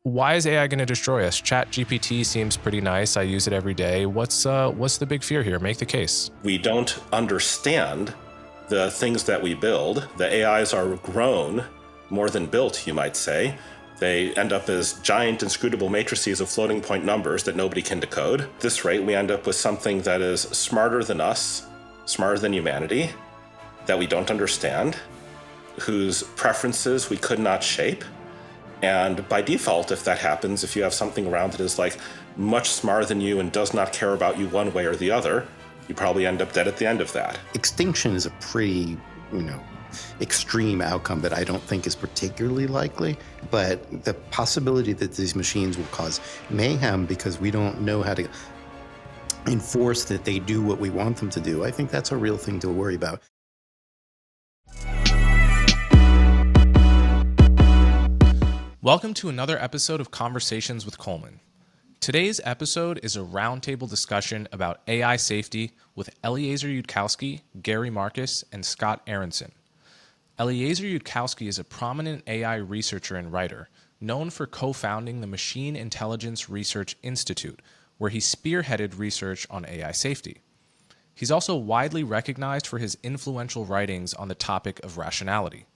why is AI going to destroy us? ChatGPT seems pretty nice. I use it every day. What's the big fear here? Make the case. We don't understand the things that we build. The AIs are grown more than built, you might say. They end up as giant inscrutable matrices of floating point numbers that nobody can decode. At this rate, we end up with something that is smarter than us, smarter than humanity, that we don't understand, whose preferences we could not shape. And by default, if that happens, if you have something around that is like much smarter than you and does not care about you one way or the other, you probably end up dead at the end of that. Extinction is a pretty, extreme outcome that I don't think is particularly likely, but the possibility that these machines will cause mayhem because we don't know how to enforce that they do what we want them to do, I think that's a real thing to worry about. Welcome to another episode of Conversations with Coleman. Today's episode is a roundtable discussion about AI safety with Eliezer Yudkowsky, Gary Marcus, and Scott Aaronson. Eliezer Yudkowsky is a prominent AI researcher and writer, known for co-founding the Machine Intelligence Research Institute, where he spearheaded research on AI safety. He's also widely recognized for his influential writings on the topic of rationality.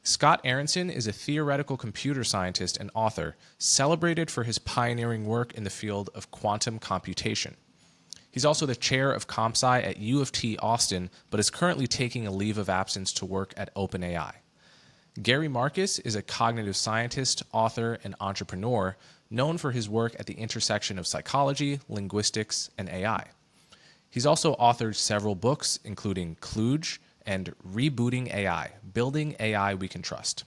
Scott Aaronson is a theoretical computer scientist and author, celebrated for his pioneering work in the field of quantum computation. He's also the chair of COMSI at U of T Austin, but is currently taking a leave of absence to work at OpenAI. Gary Marcus is a cognitive scientist, author, and entrepreneur, known for his work at the intersection of psychology, linguistics, and AI. He's also authored several books, including Kluge and Rebooting AI, Building AI We Can Trust.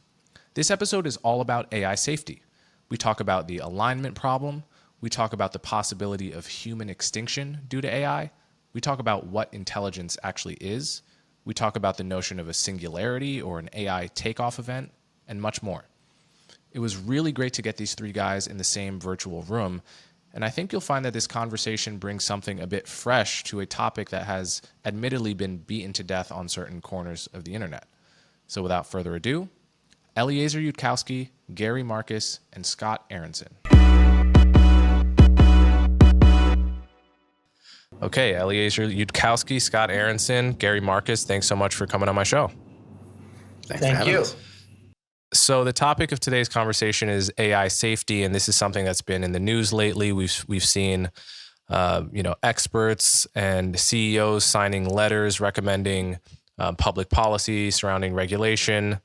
This episode is all about AI safety. We talk about the alignment problem. We talk about the possibility of human extinction due to AI. We talk about what intelligence actually is. We talk about the notion of a singularity or an AI takeoff event, and much more. It was really great to get these three guys in the same virtual room, and I think you'll find that this conversation brings something a bit fresh to a topic that has admittedly been beaten to death on certain corners of the internet. So without further ado, Eliezer Yudkowsky, Gary Marcus, and Scott Aaronson. Okay, Eliezer Yudkowsky, Scott Aaronson, Gary Marcus, thanks so much for coming on my show. Thank you. So the topic of today's conversation is AI safety, and this is something that's been in the news lately. We've seen, experts and CEOs signing letters recommending public policy surrounding regulation.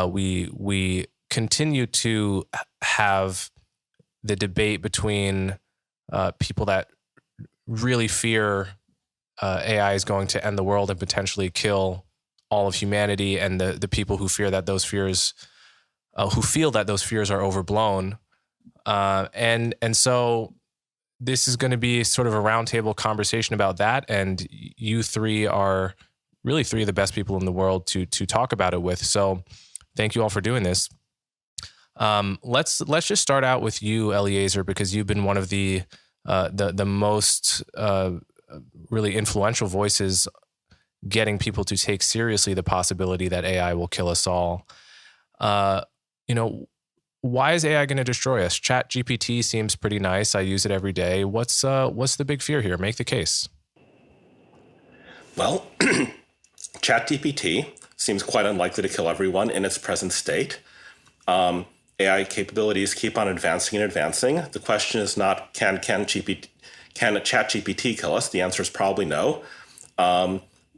We continue to have the debate between people that really fear AI is going to end the world and potentially kill all of humanity, and the people who fear that those fears. Who feel that those fears are overblown. And so this is going to be sort of a roundtable conversation about that. And you three are really three of the best people in the world to talk about it with. So thank you all for doing this. Let's just start out with you, Eliezer, because you've been one of the most really influential voices getting people to take seriously the possibility that AI will kill us all. Why is AI going to destroy us? ChatGPT seems pretty nice. I use it every day. What's the big fear here? Make the case. Well, ChatGPT seems quite unlikely to kill everyone in its present state. AI capabilities keep on advancing and advancing. The question is not can ChatGPT kill us? The answer is probably no.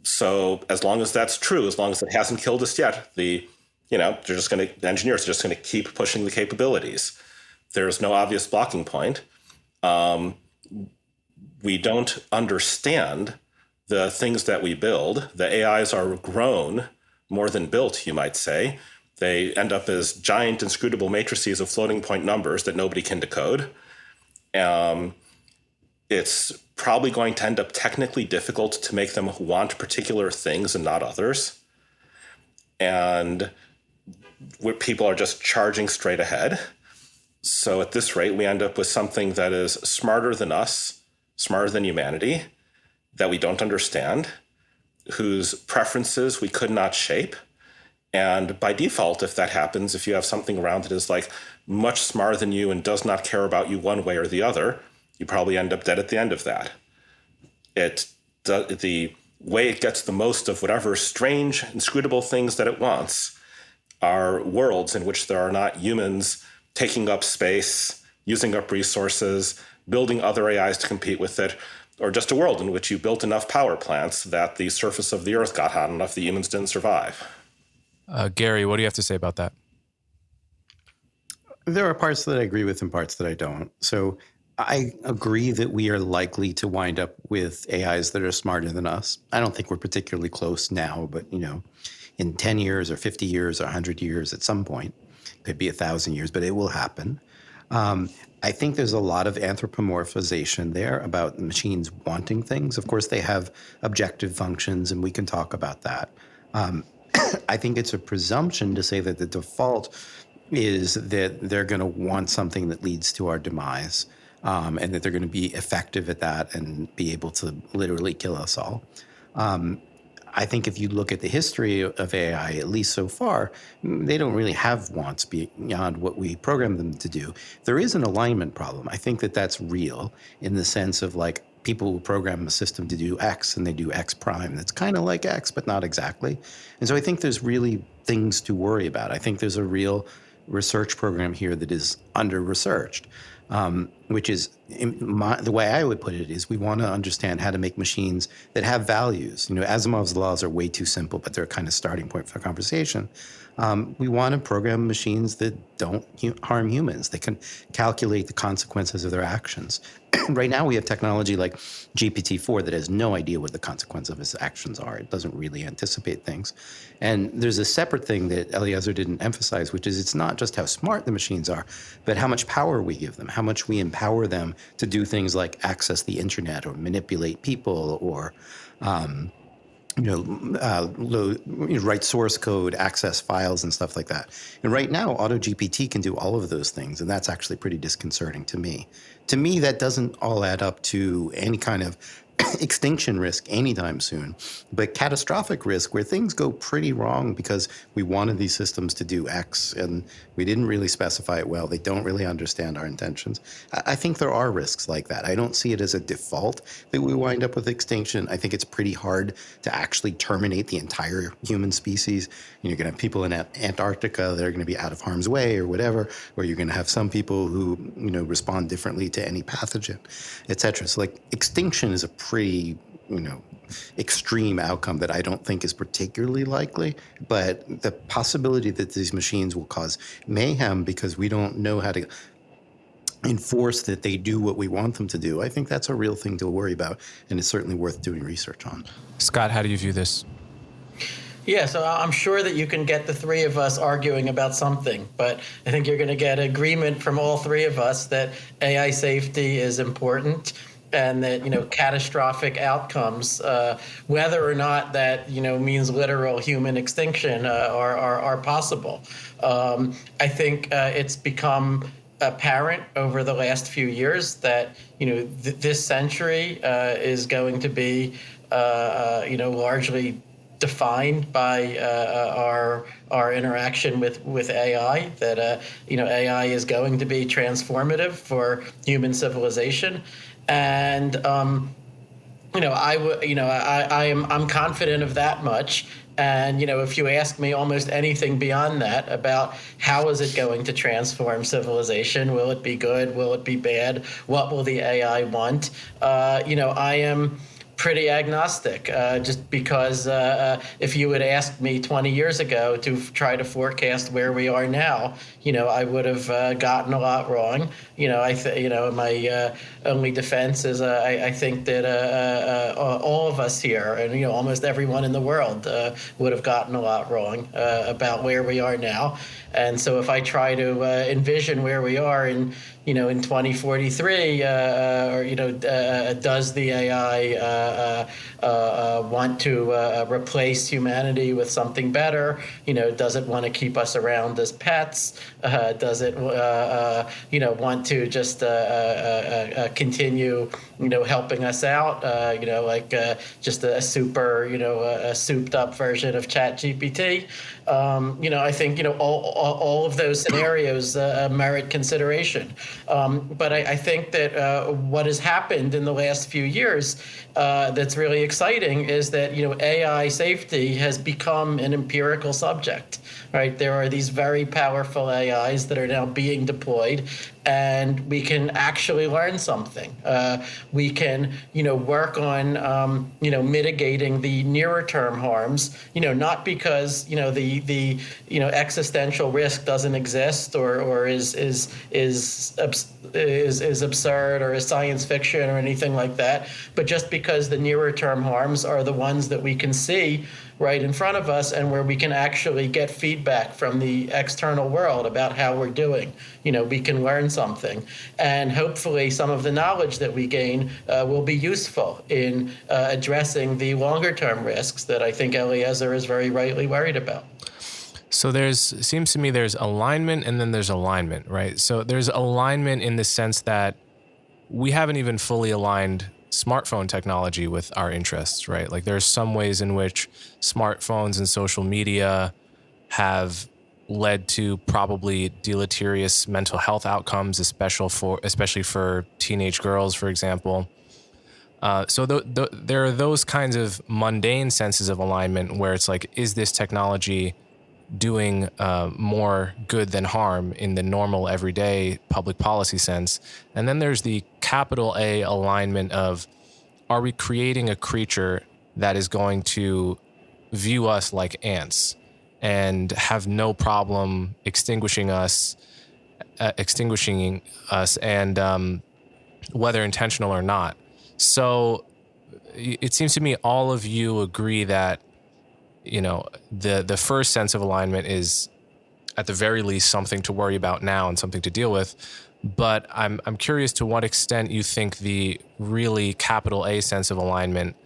So as long as that's true, as long as it hasn't killed us yet, the engineers are just going to keep pushing the capabilities. There's no obvious blocking point. We don't understand the things that we build. The AIs are grown more than built, you might say. They end up as giant inscrutable matrices of floating point numbers that nobody can decode. It's probably going to end up technically difficult to make them want particular things and not others. And where people are just charging straight ahead. So at this rate, we end up with something that is smarter than us, smarter than humanity, that we don't understand, whose preferences we could not shape, And by default, if that happens, if you have something around that is like much smarter than you and does not care about you one way or the other, you probably end up dead at the end of that. The way it gets the most of whatever strange, inscrutable things that it wants are worlds in which there are not humans taking up space, using up resources, building other AIs to compete with it, or just a world in which you built enough power plants that the surface of the Earth got hot enough that humans didn't survive. Gary, what do you have to say about that? There are parts that I agree with and parts that I don't. So I agree that we are likely to wind up with AIs that are smarter than us. I don't think we're particularly close now, but in 10 years or 50 years or 100 years at some point, could be 1,000 years, but it will happen. I think there's a lot of anthropomorphization there about machines wanting things. Of course, they have objective functions, and we can talk about that. I think it's a presumption to say that the default is that they're going to want something that leads to our demise, and that they're going to be effective at that and be able to literally kill us all. I think if you look at the history of AI, at least so far, they don't really have wants beyond what we program them to do. There is an alignment problem. I think that that's real in the sense of like people will program a system to do X and they do X prime. That's kind of like X, but not exactly. And so I think there's really things to worry about. I think there's a real research program here that is under-researched. Which is, the way I would put it is we want to understand how to make machines that have values. Asimov's laws are way too simple, but they're a kind of starting point for conversation. We want to program machines that don't harm humans. They can calculate the consequences of their actions. Right now we have technology like GPT-4 that has no idea what the consequence of its actions are. It doesn't really anticipate things. And there's a separate thing that Eliezer didn't emphasize, which is it's not just how smart the machines are, but how much power we give them, how much we empower them to do things like access the internet or manipulate people or write source code, access files and stuff like that. And right now, AutoGPT can do all of those things, and that's actually pretty disconcerting to me. To me, that doesn't all add up to any kind of extinction risk anytime soon, but catastrophic risk where things go pretty wrong because we wanted these systems to do X and we didn't really specify it well. They don't really understand our intentions. I think there are risks like that. I don't see it as a default that we wind up with extinction. I think it's pretty hard to actually terminate the entire human species. You're going to have people in Antarctica that are going to be out of harm's way or whatever, or you're going to have some people who respond differently to any pathogen, et cetera. So like extinction is a pretty, extreme outcome that I don't think is particularly likely. But the possibility that these machines will cause mayhem because we don't know how to enforce that they do what we want them to do, I think that's a real thing to worry about, and it's certainly worth doing research on. Scott, how do you view this? Yeah, so I'm sure that you can get the three of us arguing about something, but I think you're going to get agreement from all three of us that AI safety is important and that, catastrophic outcomes, whether or not that, means literal human extinction are possible. I think it's become apparent over the last few years that, this century is going to be, largely defined by our interaction with AI, that AI is going to be transformative for human civilization, and I'm confident of that much. And if you ask me almost anything beyond that about how is it going to transform civilization, will it be good, will it be bad, what will the AI want, I am pretty agnostic, just because if you had asked me 20 years ago to try to forecast where we are now, I would have gotten a lot wrong. My only defense is I think that all of us here and almost everyone in the world would have gotten a lot wrong about where we are now. And so if I try to envision where we are in 2043, does the AI want to replace humanity with something better? Does it want to keep us around as pets? Does it, want to just continue, helping us out? Just a super, a souped up version of ChatGPT. I think all of those scenarios merit consideration. But I think that what has happened in the last few years that's really exciting is that AI safety has become an empirical subject. Right, there are these very powerful AIs that are now being deployed, and we can actually learn something. We can, work on, mitigating the nearer term harms. Not because the existential risk doesn't exist or is absurd or is science fiction or anything like that, but just because the nearer term harms are the ones that we can see right in front of us, and where we can actually get feedback from the external world about how we're doing. We can learn something, and hopefully some of the knowledge that we gain will be useful in addressing the longer term risks that I think Eliezer is very rightly worried about. So seems to me there's alignment and then there's alignment, right? So there's alignment in the sense that we haven't even fully aligned smartphone technology with our interests, right? Like there's some ways in which smartphones and social media have led to probably deleterious mental health outcomes, especially for teenage girls, for example. So there are those kinds of mundane senses of alignment where it's like, is this technology doing more good than harm in the normal everyday public policy sense? And then there's the capital A alignment of, are we creating a creature that is going to view us like ants and have no problem extinguishing us and whether intentional or not. So it seems to me all of you agree that the first sense of alignment is at the very least something to worry about now and something to deal with. But I'm curious to what extent you think the really capital A sense of alignment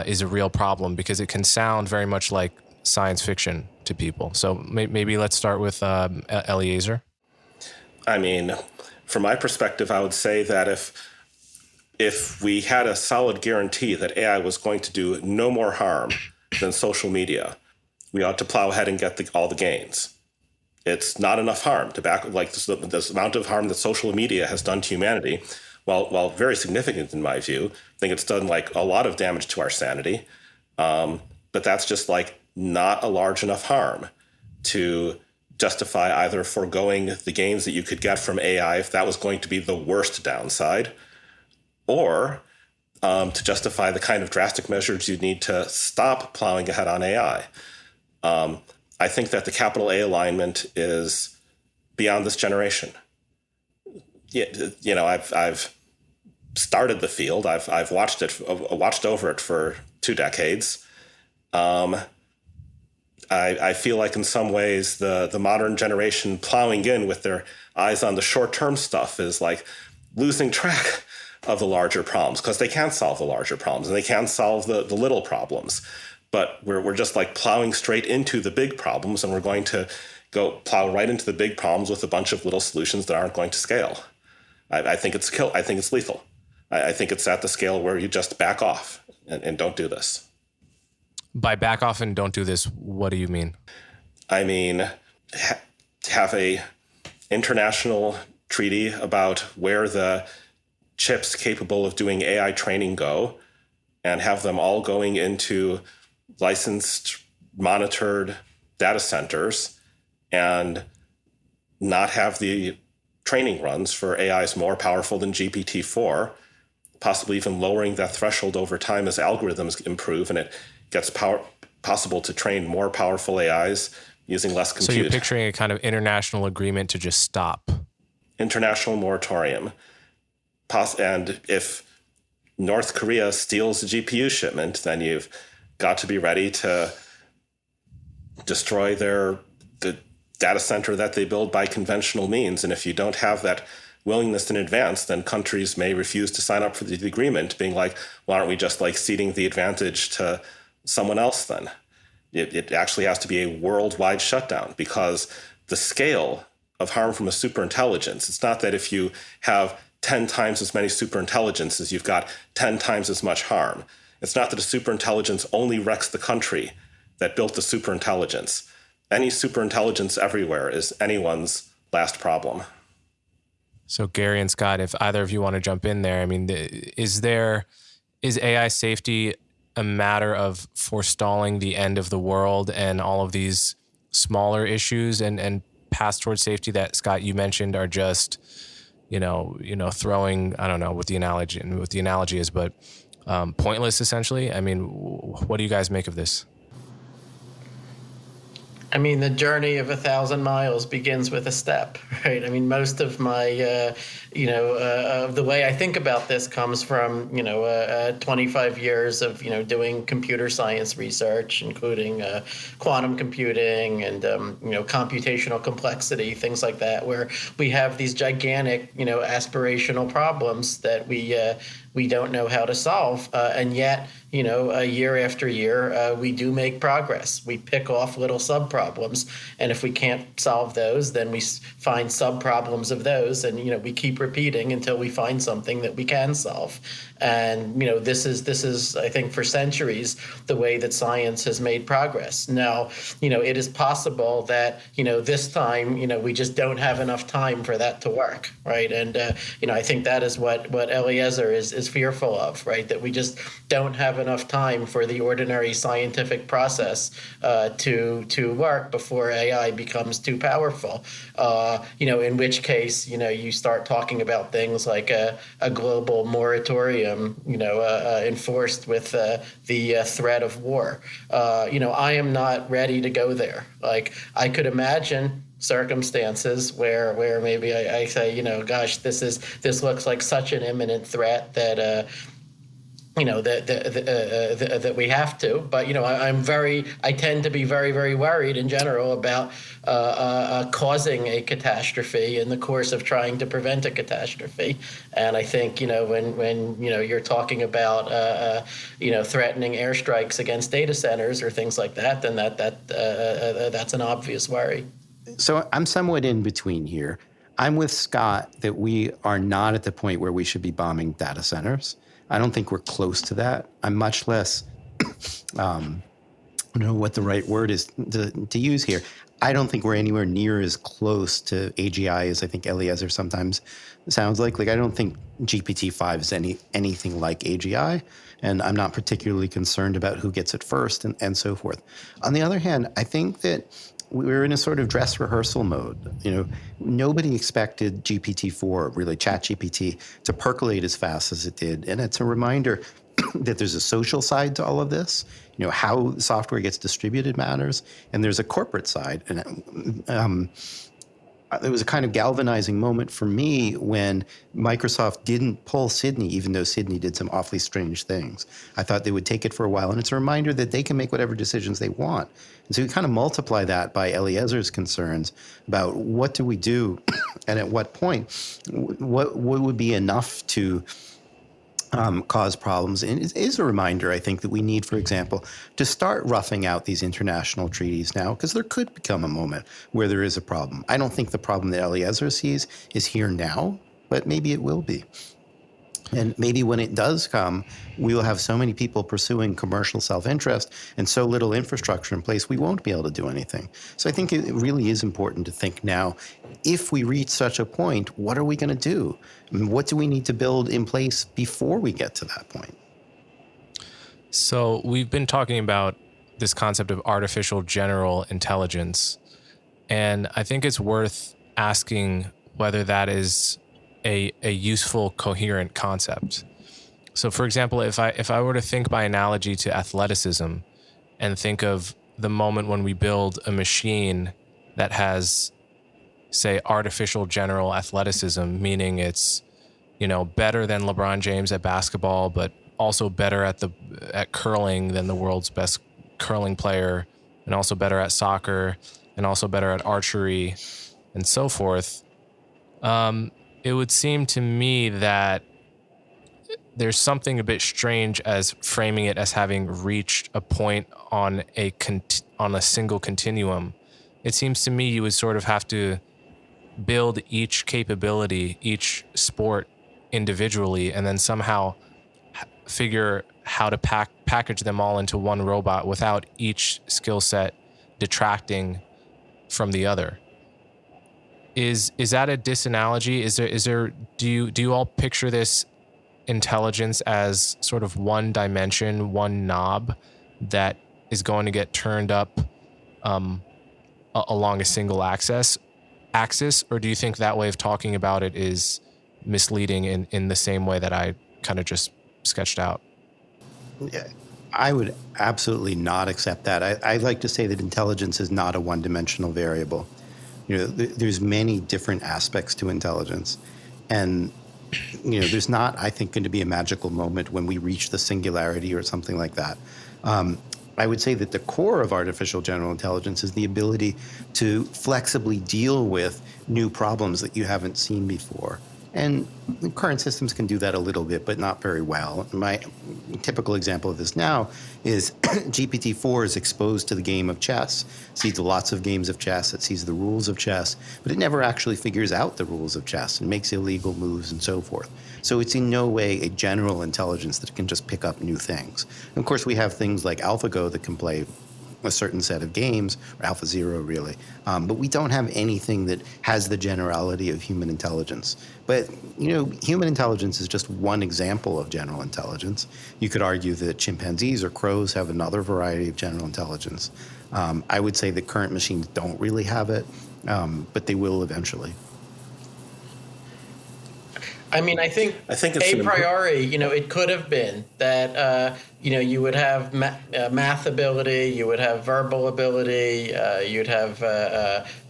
is a real problem, because it can sound very much like science fiction to people. So maybe let's start with Eliezer. I mean, from my perspective, I would say that if we had a solid guarantee that AI was going to do no more harm than social media, we ought to plow ahead and get all the gains. It's not enough harm to back, like this amount of harm that social media has done to humanity, while very significant in my view. I think it's done like a lot of damage to our sanity, but that's just like not a large enough harm to justify either foregoing the gains that you could get from AI if that was going to be the worst downside, or to justify the kind of drastic measures you'd need to stop plowing ahead on AI. I think that the capital A alignment is beyond this generation. I've started the field. I've watched over it for 2 decades. I feel like in some ways the modern generation plowing in with their eyes on the short-term stuff is like losing track of the larger problems, because they can't solve the larger problems and they can't solve the little problems. But we're just like plowing straight into the big problems, and we're going to go plow right into the big problems with a bunch of little solutions that aren't going to scale. I think it's lethal. I think it's at the scale where you just back off and don't do this. By back off and don't do this, what do you mean? I mean, have a international treaty about where the chips capable of doing AI training go, and have them all going into licensed, monitored data centers, and not have the training runs for AIs more powerful than GPT-4, possibly even lowering that threshold over time as algorithms improve and it gets possible to train more powerful AIs using less compute. So you're picturing a kind of international agreement to just stop. International moratorium. And if North Korea steals a GPU shipment, then you've got to be ready to destroy the data center that they build by conventional means. And if you don't have that willingness in advance, then countries may refuse to sign up for the agreement, being like, well, aren't we just like ceding the advantage to someone else then? It actually has to be a worldwide shutdown, because the scale of harm from a superintelligence, it's not that if you have 10 times as many superintelligences, you've got 10 times as much harm. It's not that a superintelligence only wrecks the country that built the superintelligence. Any superintelligence everywhere is anyone's last problem. So Gary and Scott, if either of you want to jump in there, I mean, is AI safety a matter of forestalling the end of the world and all of these smaller issues and paths towards safety that, Scott, you mentioned are just, throwing, I don't know what the analogy is, but pointless essentially? I mean, what do you guys make of this? I mean, the journey of 1,000 miles begins with a step, right? I mean, most of my, the way I think about this comes from, 25 years of, doing computer science research, including quantum computing and, computational complexity, things like that, where we have these gigantic, aspirational problems that we don't know how to solve, and yet, year after year, we do make progress. We pick off little sub-problems, and if we can't solve those, then we find sub-problems of those, and we keep repeating until we find something that we can solve. And this is I think for centuries the way that science has made progress. Now it is possible that this time we just don't have enough time for that to work, right? And I think that is what Eliezer is fearful of, right? That we just don't have enough time for the ordinary scientific process to work before AI becomes too powerful. In which case you start talking about things like a global moratorium enforced with the threat of war. I am not ready to go there. Like, I could imagine circumstances where maybe I say, gosh, this looks like such an imminent threat that that we have to, but I tend to be very, very worried in general about causing a catastrophe in the course of trying to prevent a catastrophe. And I think when you're talking about threatening airstrikes against data centers or things like that, then that's an obvious worry. So I'm somewhat in between here. I'm with Scott that we are not at the point where we should be bombing data centers. I don't think we're close to that. I'm much less, I don't know what the right word is to use here. I don't think we're anywhere near as close to AGI as I think Eliezer sometimes sounds like. Like, I don't think GPT-5 is anything like AGI, and I'm not particularly concerned about who gets it first and so forth. On the other hand, I think that we're in a sort of dress rehearsal mode. Nobody expected GPT-4, really ChatGPT, to percolate as fast as it did. And it's a reminder that there's a social side to all of this. How software gets distributed matters. And there's a corporate side. And it was a kind of galvanizing moment for me when Microsoft didn't pull Sydney, even though Sydney did some awfully strange things. I thought they would take it for a while. And it's a reminder that they can make whatever decisions they want. And so you kind of multiply that by Eliezer's concerns about what do we do and at what point, what would be enough to cause problems. And it is a reminder, I think, that we need, for example, to start roughing out these international treaties now, because there could become a moment where there is a problem. I don't think the problem that Eliezer sees is here now, but maybe it will be. And maybe when it does come, we will have so many people pursuing commercial self-interest and so little infrastructure in place, we won't be able to do anything. So I think it really is important to think now, if we reach such a point, what are we going to do? I mean, what do we need to build in place before we get to that point? So we've been talking about this concept of artificial general intelligence, and I think it's worth asking whether that is a useful, coherent concept. So, for example, if I were to think by analogy to athleticism and think of the moment when we build a machine that has, say, artificial general athleticism, meaning it's, better than LeBron James at basketball, but also better at curling than the world's best curling player, and also better at soccer, and also better at archery, and so forth. it would seem to me that there's something a bit strange as framing it as having reached a point on a single continuum. It seems to me you would sort of have to build each capability, each sport individually, and then somehow figure how to package them all into one robot without each skill set detracting from the other. Is that a disanalogy? Is there do you all picture this intelligence as sort of one dimension, one knob that is going to get turned up along a single axis, or do you think that way of talking about it is misleading in the same way that I kind of just sketched out? I would absolutely not accept that. I like to say that intelligence is not a one-dimensional variable. There's many different aspects to intelligence, and there's not, I think, going to be a magical moment when we reach the singularity or something like that. I would say that the core of artificial general intelligence is the ability to flexibly deal with new problems that you haven't seen before. And current systems can do that a little bit, but not very well. My typical example of this now is GPT-4 is exposed to the game of chess, sees lots of games of chess, it sees the rules of chess, but it never actually figures out the rules of chess and makes illegal moves and so forth. So it's in no way a general intelligence that can just pick up new things. And of course, we have things like AlphaGo that can play a certain set of games, or AlphaZero really, but we don't have anything that has the generality of human intelligence. But human intelligence is just one example of general intelligence. You could argue that chimpanzees or crows have another variety of general intelligence. I would say that current machines don't really have it, but they will eventually. I mean, I think it's a priori, it could have been that, you would have math ability, you would have verbal ability, you'd have,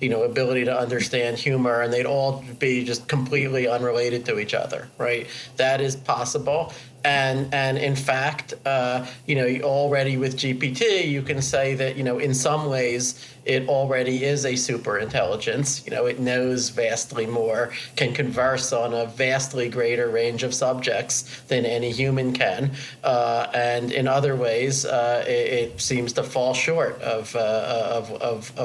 ability to understand humor, and they'd all be just completely unrelated to each other, right? That is possible. And in fact, already with GPT, you can say that, in some ways, it already is a super intelligence. It knows vastly more, can converse on a vastly greater range of subjects than any human can. And in other ways, it seems to fall short of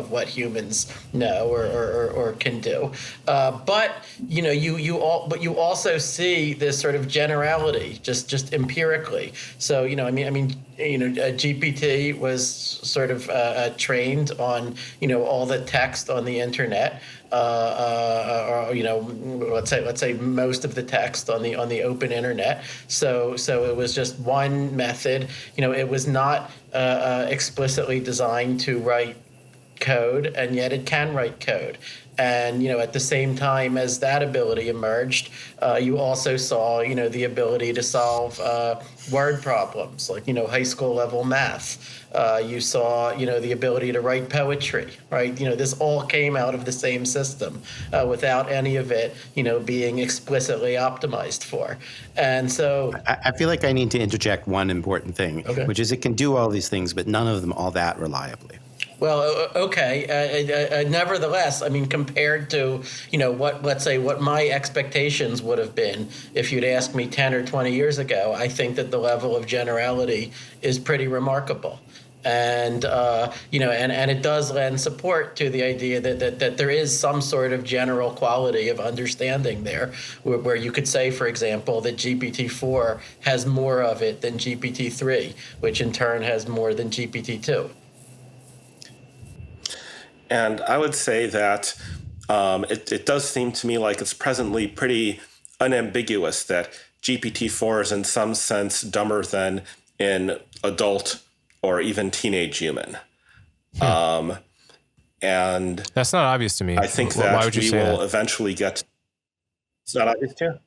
what humans know or can do. But you also see this sort of generality just empirically. So GPT was sort of trained on all the text on the internet, or let's say most of the text on the open internet. So it was just one method. It was not explicitly designed to write code, and yet it can write code. And at the same time as that ability emerged, you also saw the ability to solve word problems like high school level math. You saw the ability to write poetry, right? This all came out of the same system without any of it being explicitly optimized for. And so I feel like I need to interject one important thing, okay, which is it can do all these things, but none of them all that reliably. Well, okay. Nevertheless, I mean, compared to, what my expectations would have been if you'd asked me 10 or 20 years ago, I think that the level of generality is pretty remarkable. And, and it does lend support to the idea that there is some sort of general quality of understanding there, where you could say, for example, that GPT-4 has more of it than GPT-3, which in turn has more than GPT-2. And I would say that it does seem to me like it's presently pretty unambiguous that GPT-4 is in some sense dumber than an adult or even teenage human. And that's not obvious to me. I think Why that would you we say will that? eventually get... It's not obvious to you?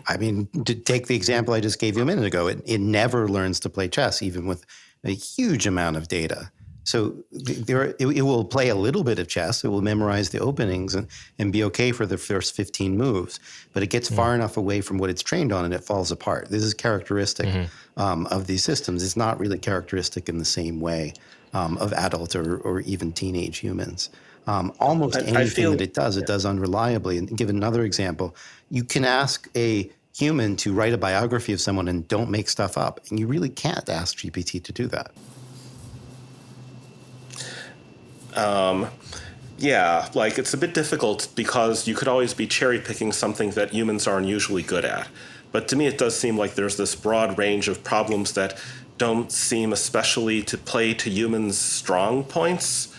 I mean, to take the example I just gave you a minute ago, it never learns to play chess, even with a huge amount of data. So it will play a little bit of chess. It will memorize the openings and be okay for the first 15 moves. But it gets far enough away from what it's trained on and it falls apart. This is characteristic of these systems. It's not really characteristic in the same way of adult or even teenage humans. Almost I anything feel that it does unreliably. And give another example. You can ask a human to write a biography of someone and don't make stuff up. And you really can't ask GPT to do that. Yeah, like it's a bit difficult because you could always be cherry picking something that humans are unusually good at. But to me, it does seem like there's this broad range of problems that don't seem especially to play to humans' strong points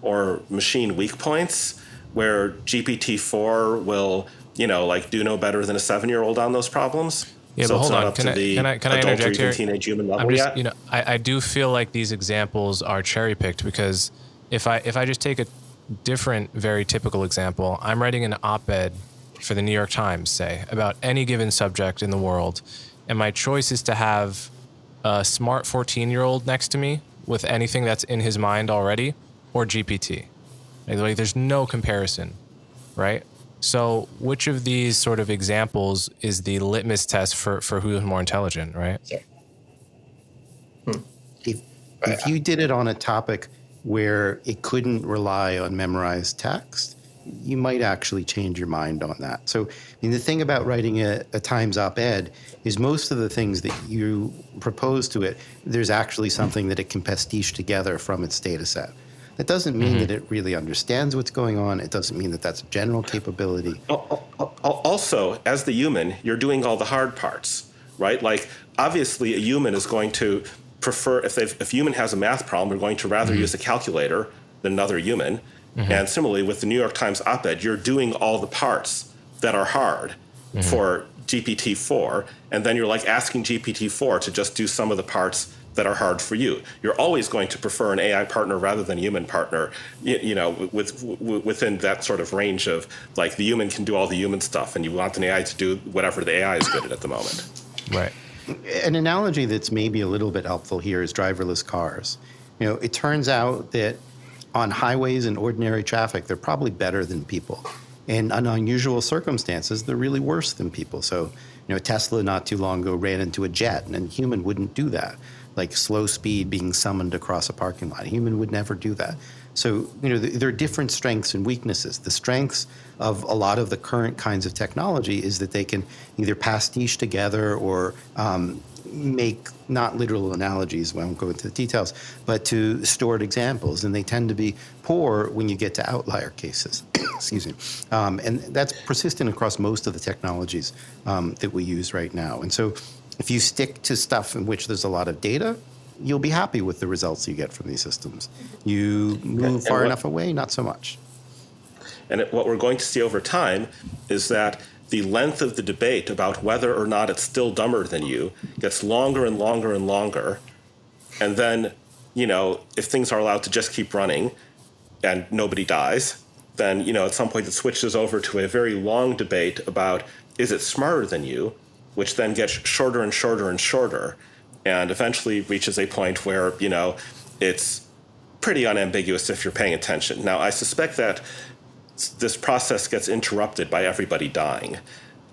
or machine weak points, where GPT-4 will, like do no better than a 7-year-old on those problems. Yeah, So but it's hold not on. up to the Can I adult or interject even here? teenage human level I'm just, yet. I do feel like these examples are cherry picked because if I just take a different, very typical example, I'm writing an op-ed for the New York Times, say, about any given subject in the world, and my choice is to have a smart 14-year-old next to me with anything that's in his mind already, or GPT. Like, there's no comparison, right? So which of these sort of examples is the litmus test for who's more intelligent, right? If you did it on a topic where it couldn't rely on memorized text, you might actually change your mind on that. So the thing about writing a Times op-ed is most of the things that you propose to it, there's actually something that it can pastiche together from its data set. That doesn't mean that it really understands what's going on. It doesn't mean that that's a general capability. Also, as the human, you're doing all the hard parts, right? Like, obviously, a human is going to prefer, if a human has a math problem, they're going to rather use a calculator than another human. And similarly, with the New York Times op-ed, you're doing all the parts that are hard for GPT-4, and then you're like asking GPT-4 to just do some of the parts that are hard for you. You're always going to prefer an AI partner rather than a human partner, within that sort of range of, like, the human can do all the human stuff, and you want an AI to do whatever the AI is good at the moment. Right. An analogy that's maybe a little bit helpful here is driverless cars. It turns out that on highways and ordinary traffic, they're probably better than people. And in unusual circumstances, they're really worse than people. So, Tesla not too long ago ran into a jet, and a human wouldn't do that. Like slow speed being summoned across a parking lot. A human would never do that. So, there are different strengths and weaknesses. The strengths of a lot of the current kinds of technology is that they can either pastiche together or make not literal analogies, I won't go into the details, but to stored examples. And they tend to be poor when you get to outlier cases. Excuse me. And that's persistent across most of the technologies that we use right now. And so if you stick to stuff in which there's a lot of data, you'll be happy with the results you get from these systems. You move far enough away, not so much. And what we're going to see over time is that the length of the debate about whether or not it's still dumber than you gets longer and longer and longer. And then, if things are allowed to just keep running and nobody dies, then, at some point it switches over to a very long debate about, is it smarter than you, which then gets shorter and shorter and shorter, and eventually reaches a point where, it's pretty unambiguous if you're paying attention. Now, I suspect that this process gets interrupted by everybody dying.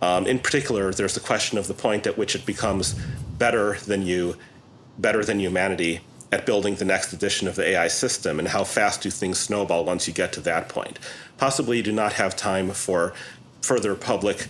In particular, there's the question of the point at which it becomes better than humanity at building the next edition of the AI system, and how fast do things snowball once you get to that point. Possibly you do not have time for further public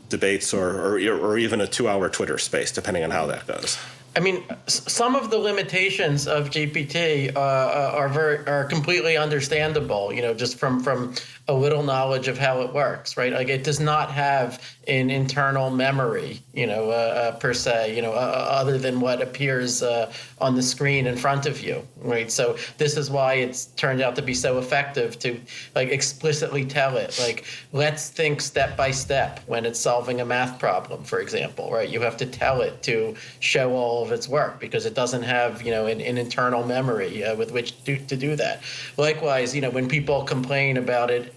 debates or even a 2-hour Twitter space, depending on how that goes. I mean, some of the limitations of GPT are completely understandable. Just from a little knowledge of how it works, right? Like, it does not have an internal memory, per se, other than what appears on the screen in front of you, right? So this is why it's turned out to be so effective to, like, explicitly tell it, like, let's think step by step when it's solving a math problem, for example, right? You have to tell it to show all of its work because it doesn't have, an internal memory with which to do that. Likewise, when people complain about it,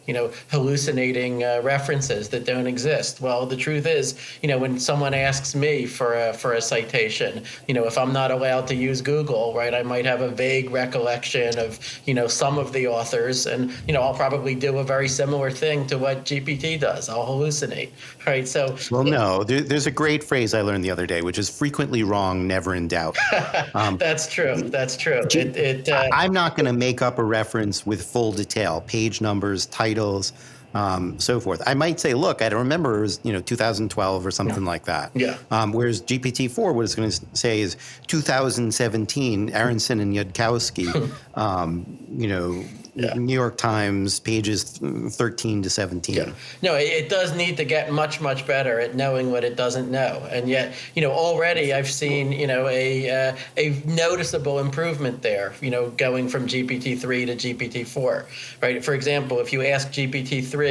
hallucinating references that don't exist. Well, the truth is, when someone asks me for a citation, if I'm not allowed to use Google, right, I might have a vague recollection of, some of the authors, and, I'll probably do a very similar thing to what GPT does. I'll hallucinate, right? So, well, no, there's a great phrase I learned the other day, which is frequently wrong, never in doubt. That's true. That's true. I'm not going to make up a reference with full detail, page numbers, titles, so forth. I might say, look, I don't remember, it was 2012 or something like that. Yeah. Whereas GPT-4, what it's going to say is 2017, Aaronson and Yudkowsky, New York Times, pages 13 to 17. Yeah. No, it does need to get much, much better at knowing what it doesn't know. And yet, already I've seen, a noticeable improvement there, going from GPT-3 to GPT-4, right? For example, if you ask GPT-3,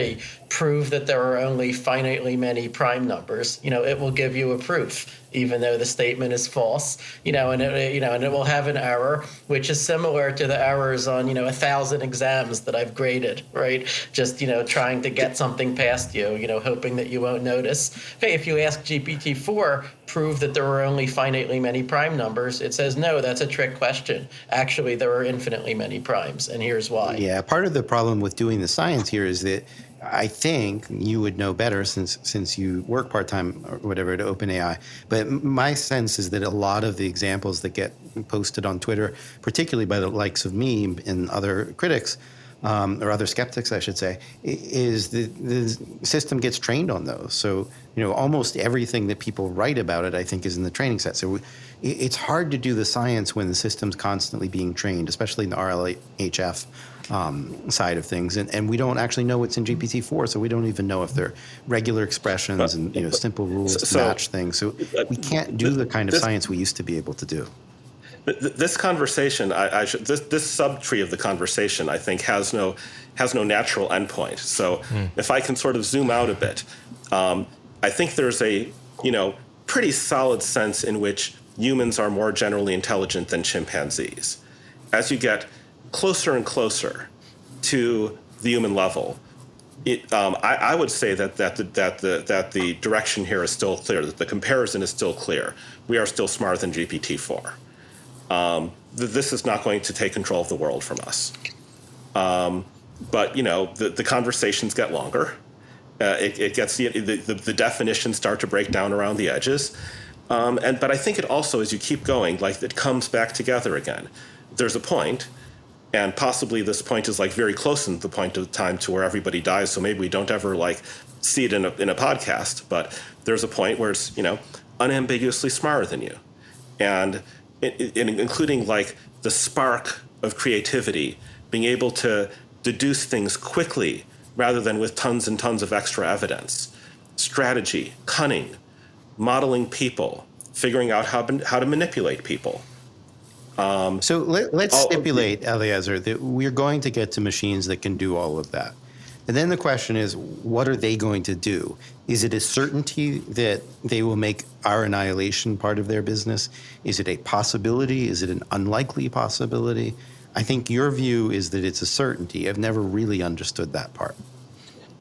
prove that there are only finitely many prime numbers, it will give you a proof, even though the statement is false, and it will have an error, which is similar to the errors on, 1,000 exams that I've graded, right? Just, trying to get something past you, hoping that you won't notice. Hey, if you ask GPT-4, prove that there are only finitely many prime numbers, it says, no, that's a trick question. Actually, there are infinitely many primes, and here's why. Yeah, part of the problem with doing the science here is that I think you would know better since you work part-time or whatever at OpenAI. But my sense is that a lot of the examples that get posted on Twitter, particularly by the likes of me and other critics, or other skeptics, I should say, is the system gets trained on those. So, almost everything that people write about it, I think, is in the training set. So it's hard to do the science when the system's constantly being trained, especially in the RLHF side of things. And we don't actually know what's in GPT-4, so we don't even know if they're regular expressions and simple rules to match things. So we can't do the kind of science we used to be able to do. This conversation, this subtree of the conversation, I think, has no natural endpoint. So if I can sort of zoom out a bit, I think there's a pretty solid sense in which humans are more generally intelligent than chimpanzees. As you get closer and closer to the human level, I would say that the direction here is still clear. That the comparison is still clear. We are still smarter than GPT-4. This is not going to take control of the world from us. But the conversations get longer. It gets the definitions start to break down around the edges. But I think it also, as you keep going, it comes back together again. There's a point, and possibly this point is very close in the point of time to where everybody dies. So maybe we don't ever see it in a podcast. But there's a point where it's unambiguously smarter than you, and including the spark of creativity, being able to deduce things quickly rather than with tons and tons of extra evidence, strategy, cunning, modeling people, figuring out how to manipulate people. So let's stipulate, Eliezer, that we're going to get to machines that can do all of that. And then the question is, what are they going to do? Is it a certainty that they will make our annihilation part of their business? Is it a possibility? Is it an unlikely possibility? I think your view is that it's a certainty. I've never really understood that part.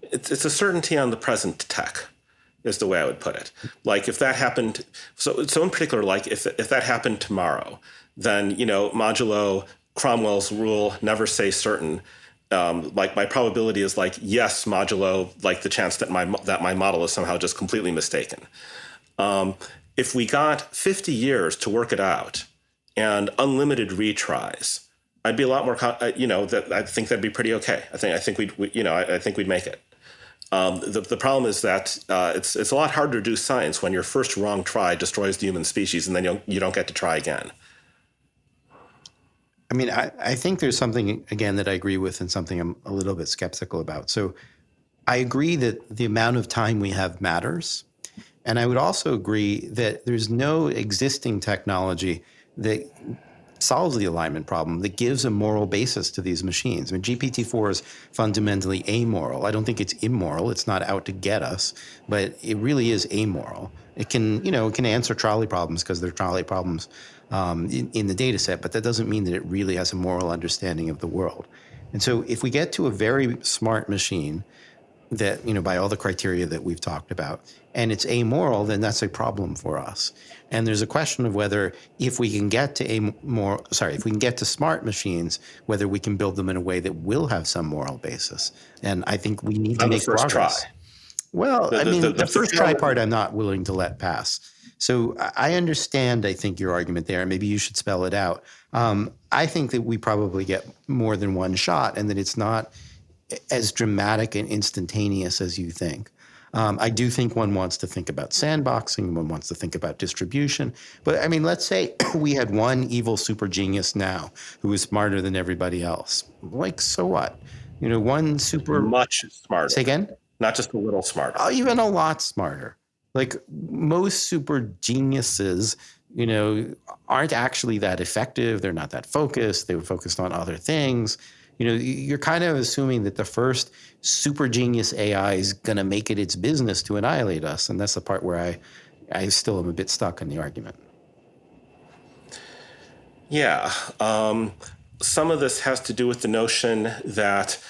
It's a certainty on the present tech, is the way I would put it. If that happened, so in particular, if that happened tomorrow, then modulo Cromwell's rule, never say certain. My probability is yes, modulo the chance that my model is somehow just completely mistaken. If we got 50 years to work it out and unlimited retries, I'd be a lot more. That I think that'd be pretty okay. I think we'd make it. The problem is that it's a lot harder to do science when your first wrong try destroys the human species, and then you don't get to try again. I mean, I think there's something, again, that I agree with and something I'm a little bit skeptical about. So I agree that the amount of time we have matters. And I would also agree that there's no existing technology that solves the alignment problem, that gives a moral basis to these machines. I mean, GPT-4 is fundamentally amoral. I don't think it's immoral. It's not out to get us, but it really is amoral. It can, it can answer trolley problems because they're trolley problems in the data set, but that doesn't mean that it really has a moral understanding of the world. And so if we get to a very smart machine that, by all the criteria that we've talked about, and it's amoral, then that's a problem for us. And there's a question of whether if we can get to smart machines, whether we can build them in a way that will have some moral basis. And I think we need to make progress. Well, the first try part I'm not willing to let pass. So I understand, I think, your argument there, and maybe you should spell it out. I think that we probably get more than one shot and that it's not as dramatic and instantaneous as you think. I do think one wants to think about sandboxing, one wants to think about distribution. But I mean, let's say we had one evil super genius now who is smarter than everybody else. Like, so what? One super... Much smarter. Say again? Not just a little smarter. Oh, even a lot smarter. Like most super geniuses, aren't actually that effective. They're not that focused. They were focused on other things. You're kind of assuming that the first super genius AI is going to make it its business to annihilate us. And that's the part where I still am a bit stuck in the argument. Yeah. Some of this has to do with the notion that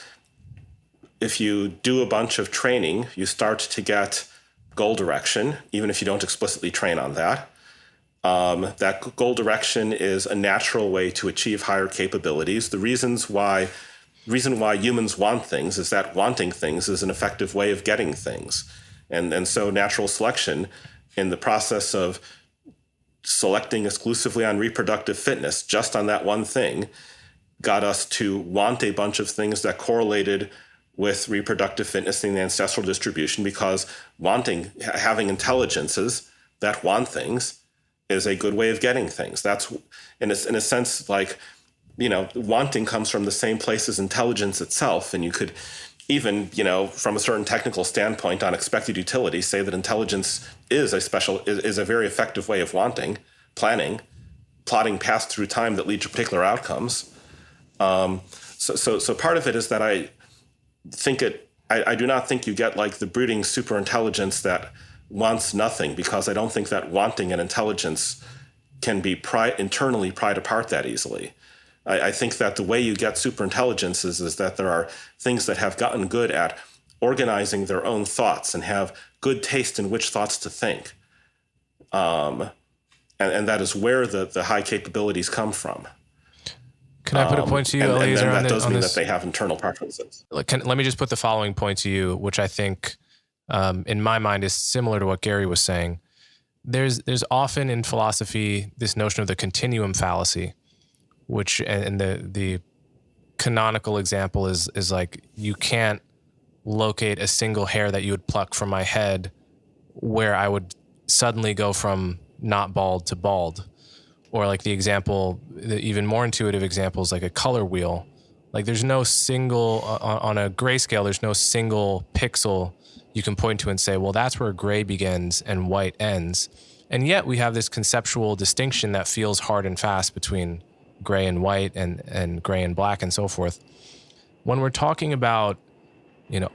if you do a bunch of training, you start to get goal direction, even if you don't explicitly train on that. That goal direction is a natural way to achieve higher capabilities. The reason why humans want things is that wanting things is an effective way of getting things. And so natural selection, in the process of selecting exclusively on reproductive fitness, just on that one thing, got us to want a bunch of things that correlated with reproductive fitness in the ancestral distribution, because having intelligences that want things is a good way of getting things. That's, in a sense, like, wanting comes from the same place as intelligence itself. And you could even, from a certain technical standpoint on expected utility, say that intelligence is a very effective way of wanting, planning, plotting paths through time that lead to particular outcomes. So part of it is that I do not think you get like the brooding superintelligence that wants nothing, because I don't think that wanting and intelligence can be internally pried apart that easily. I think that the way you get superintelligence is that there are things that have gotten good at organizing their own thoughts and have good taste in which thoughts to think. And that is where the high capabilities come from. Can I put a point to you, Eliezer? And then that does mean that they have internal preferences. Let me just put the following point to you, which I think, in my mind, is similar to what Gary was saying. There's often in philosophy this notion of the continuum fallacy, which, and the canonical example is like, you can't locate a single hair that you would pluck from my head where I would suddenly go from not bald to bald. Or like the even more intuitive example is like a color wheel. Like there's no single, on a grayscale, there's no single pixel you can point to and say, well, that's where gray begins and white ends. And yet we have this conceptual distinction that feels hard and fast between gray and white and gray and black and so forth. When we're talking about,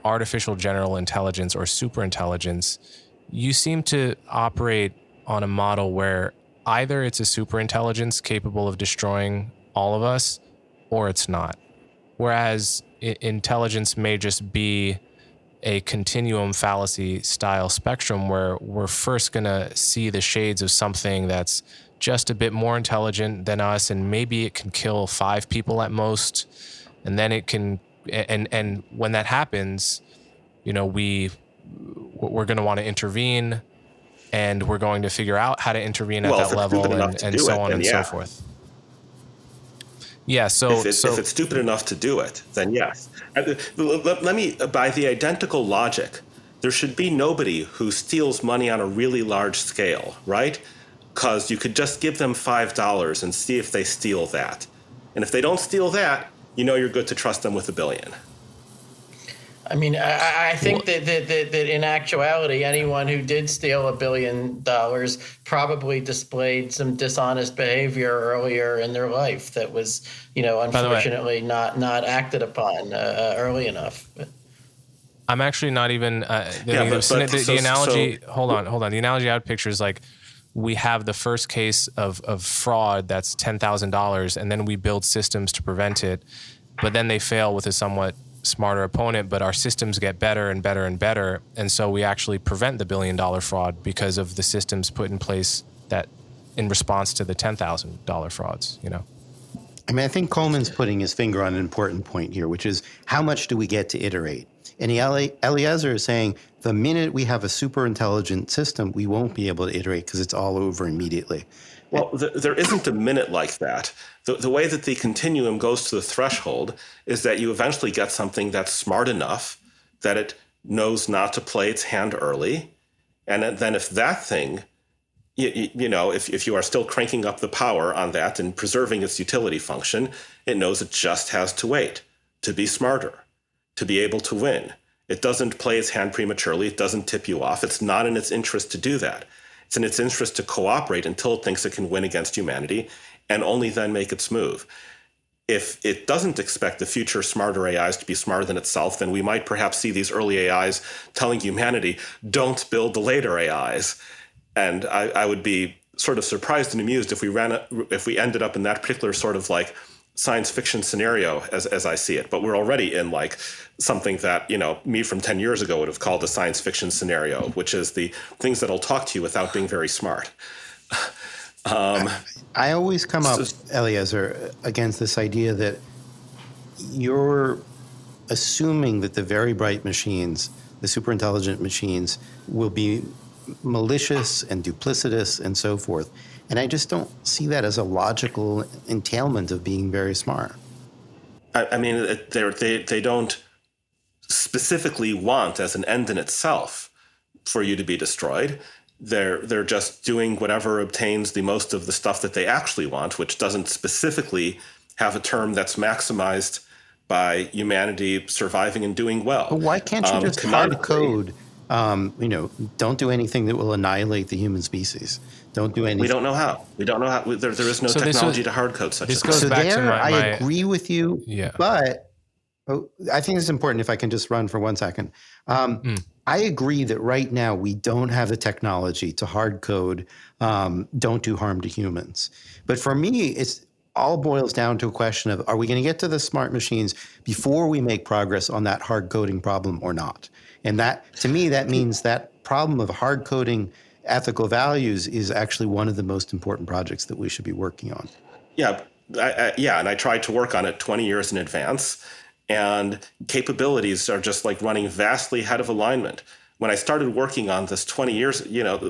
artificial general intelligence or superintelligence, you seem to operate on a model where either it's a superintelligence capable of destroying all of us, or it's not. Whereas intelligence may just be a continuum fallacy style spectrum where we're first going to see the shades of something that's just a bit more intelligent than us, and maybe it can kill 5 people at most, and then it can, and when that happens, we're going to want to intervene. And we're going to figure out how to intervene at that level, and so on and so forth. Yeah. So if it's stupid enough to do it, then yes. Let me, by the identical logic, there should be nobody who steals money on a really large scale, right? Because you could just give them $5 and see if they steal that. And if they don't steal that, you're good to trust them with $1 billion. I mean, I think that in actuality, anyone who did steal $1 billion probably displayed some dishonest behavior earlier in their life that was, unfortunately not acted upon early enough. I'm actually not even the analogy. Hold on. The analogy I would picture is like, we have the first case of fraud that's $10,000, and then we build systems to prevent it, but then they fail with a somewhat smarter opponent, but our systems get better and better and better, and so we actually prevent the $1 billion fraud because of the systems put in place that in response to the $10,000 frauds. I mean, I think Coleman's putting his finger on an important point here, which is how much do we get to iterate? And Eliezer is saying the minute we have a super intelligent system, we won't be able to iterate because it's all over immediately. Well, there isn't a minute like that. The way that the continuum goes to the threshold is that you eventually get something that's smart enough that it knows not to play its hand early. And then if that thing, if you are still cranking up the power on that and preserving its utility function, it knows it just has to wait to be smarter, to be able to win. It doesn't play its hand prematurely. It doesn't tip you off. It's not in its interest to do that. It's in its interest to cooperate until it thinks it can win against humanity, and only then make its move. If it doesn't expect the future smarter AIs to be smarter than itself, then we might perhaps see these early AIs telling humanity, don't build the later AIs. And I would be sort of surprised and amused if we ended up in that particular sort of like science fiction scenario as I see it. But we're already in like something that, me from 10 years ago would have called a science fiction scenario, which is the things that'll talk to you without being very smart. I always come up, Eliezer, against this idea that you're assuming that the very bright machines, the super intelligent machines, will be malicious and duplicitous and so forth. And I just don't see that as a logical entailment of being very smart. I mean, they don't specifically want as an end in itself for you to be destroyed. They're just doing whatever obtains the most of the stuff that they actually want, which doesn't specifically have a term that's maximized by humanity surviving and doing well. But why can't you just hard code, don't do anything that will annihilate the human species? Don't do anything. We don't know how. There is no technology to hard code such a thing. So there, I agree with you, yeah. But I think it's important if I can just run for 1 second. I agree that right now we don't have the technology to hard code don't do harm to humans. But for me, it's all boils down to a question of, are we going to get to the smart machines before we make progress on that hard coding problem or not? And that, to me, that means that problem of hard coding ethical values is actually one of the most important projects that we should be working on. Yeah, and I tried to work on it 20 years in advance. And capabilities are just like running vastly ahead of alignment. When I started working on this 20 years,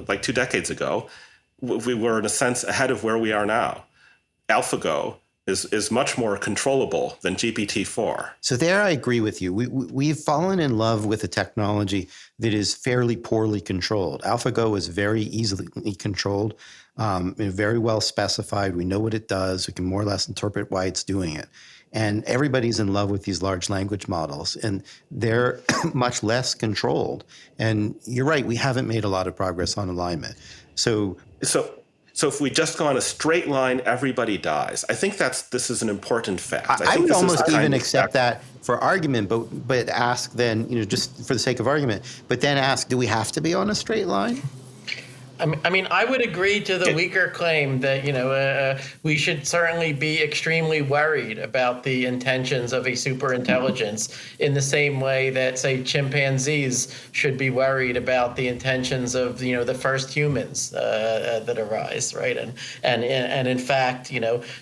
like 2 decades ago, we were in a sense ahead of where we are now. AlphaGo is much more controllable than GPT-4. So there I agree with you. We've fallen in love with a technology that is fairly poorly controlled. AlphaGo is very easily controlled, very well specified. We know what it does. We can more or less interpret why it's doing it. And everybody's in love with these large language models, and they're much less controlled. And you're right, we haven't made a lot of progress on alignment. So if we just go on a straight line, everybody dies. I think this is an important fact. I would almost even accept that for argument, but ask then, just for the sake of argument, but then ask, do we have to be on a straight line? I mean, I would agree to the weaker claim that, we should certainly be extremely worried about the intentions of a superintelligence in the same way that, say, chimpanzees should be worried about the intentions of, the first humans that arise, right? And in fact,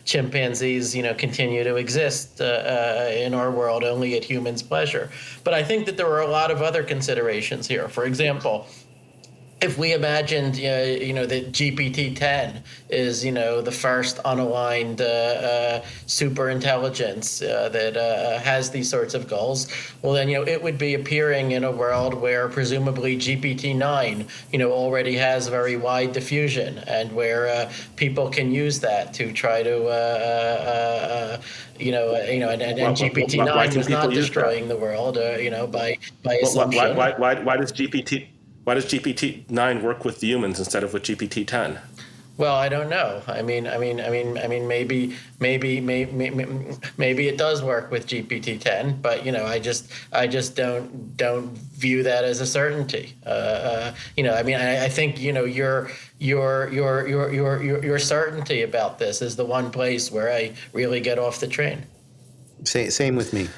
chimpanzees, continue to exist in our world only at humans' pleasure. But I think that there are a lot of other considerations here. For example, if we imagined, that GPT-10 is, the first unaligned superintelligence that has these sorts of goals, well, then, it would be appearing in a world where presumably GPT-9, already has very wide diffusion, and where people can use that to try to, and GPT-9 was not destroying the world, by assumption. Why does GPT-9 work with humans instead of with GPT-10? Well, I don't know. I mean, maybe it does work with GPT-10, but I just don't view that as a certainty. I think your certainty about this is the one place where I really get off the train. Same with me.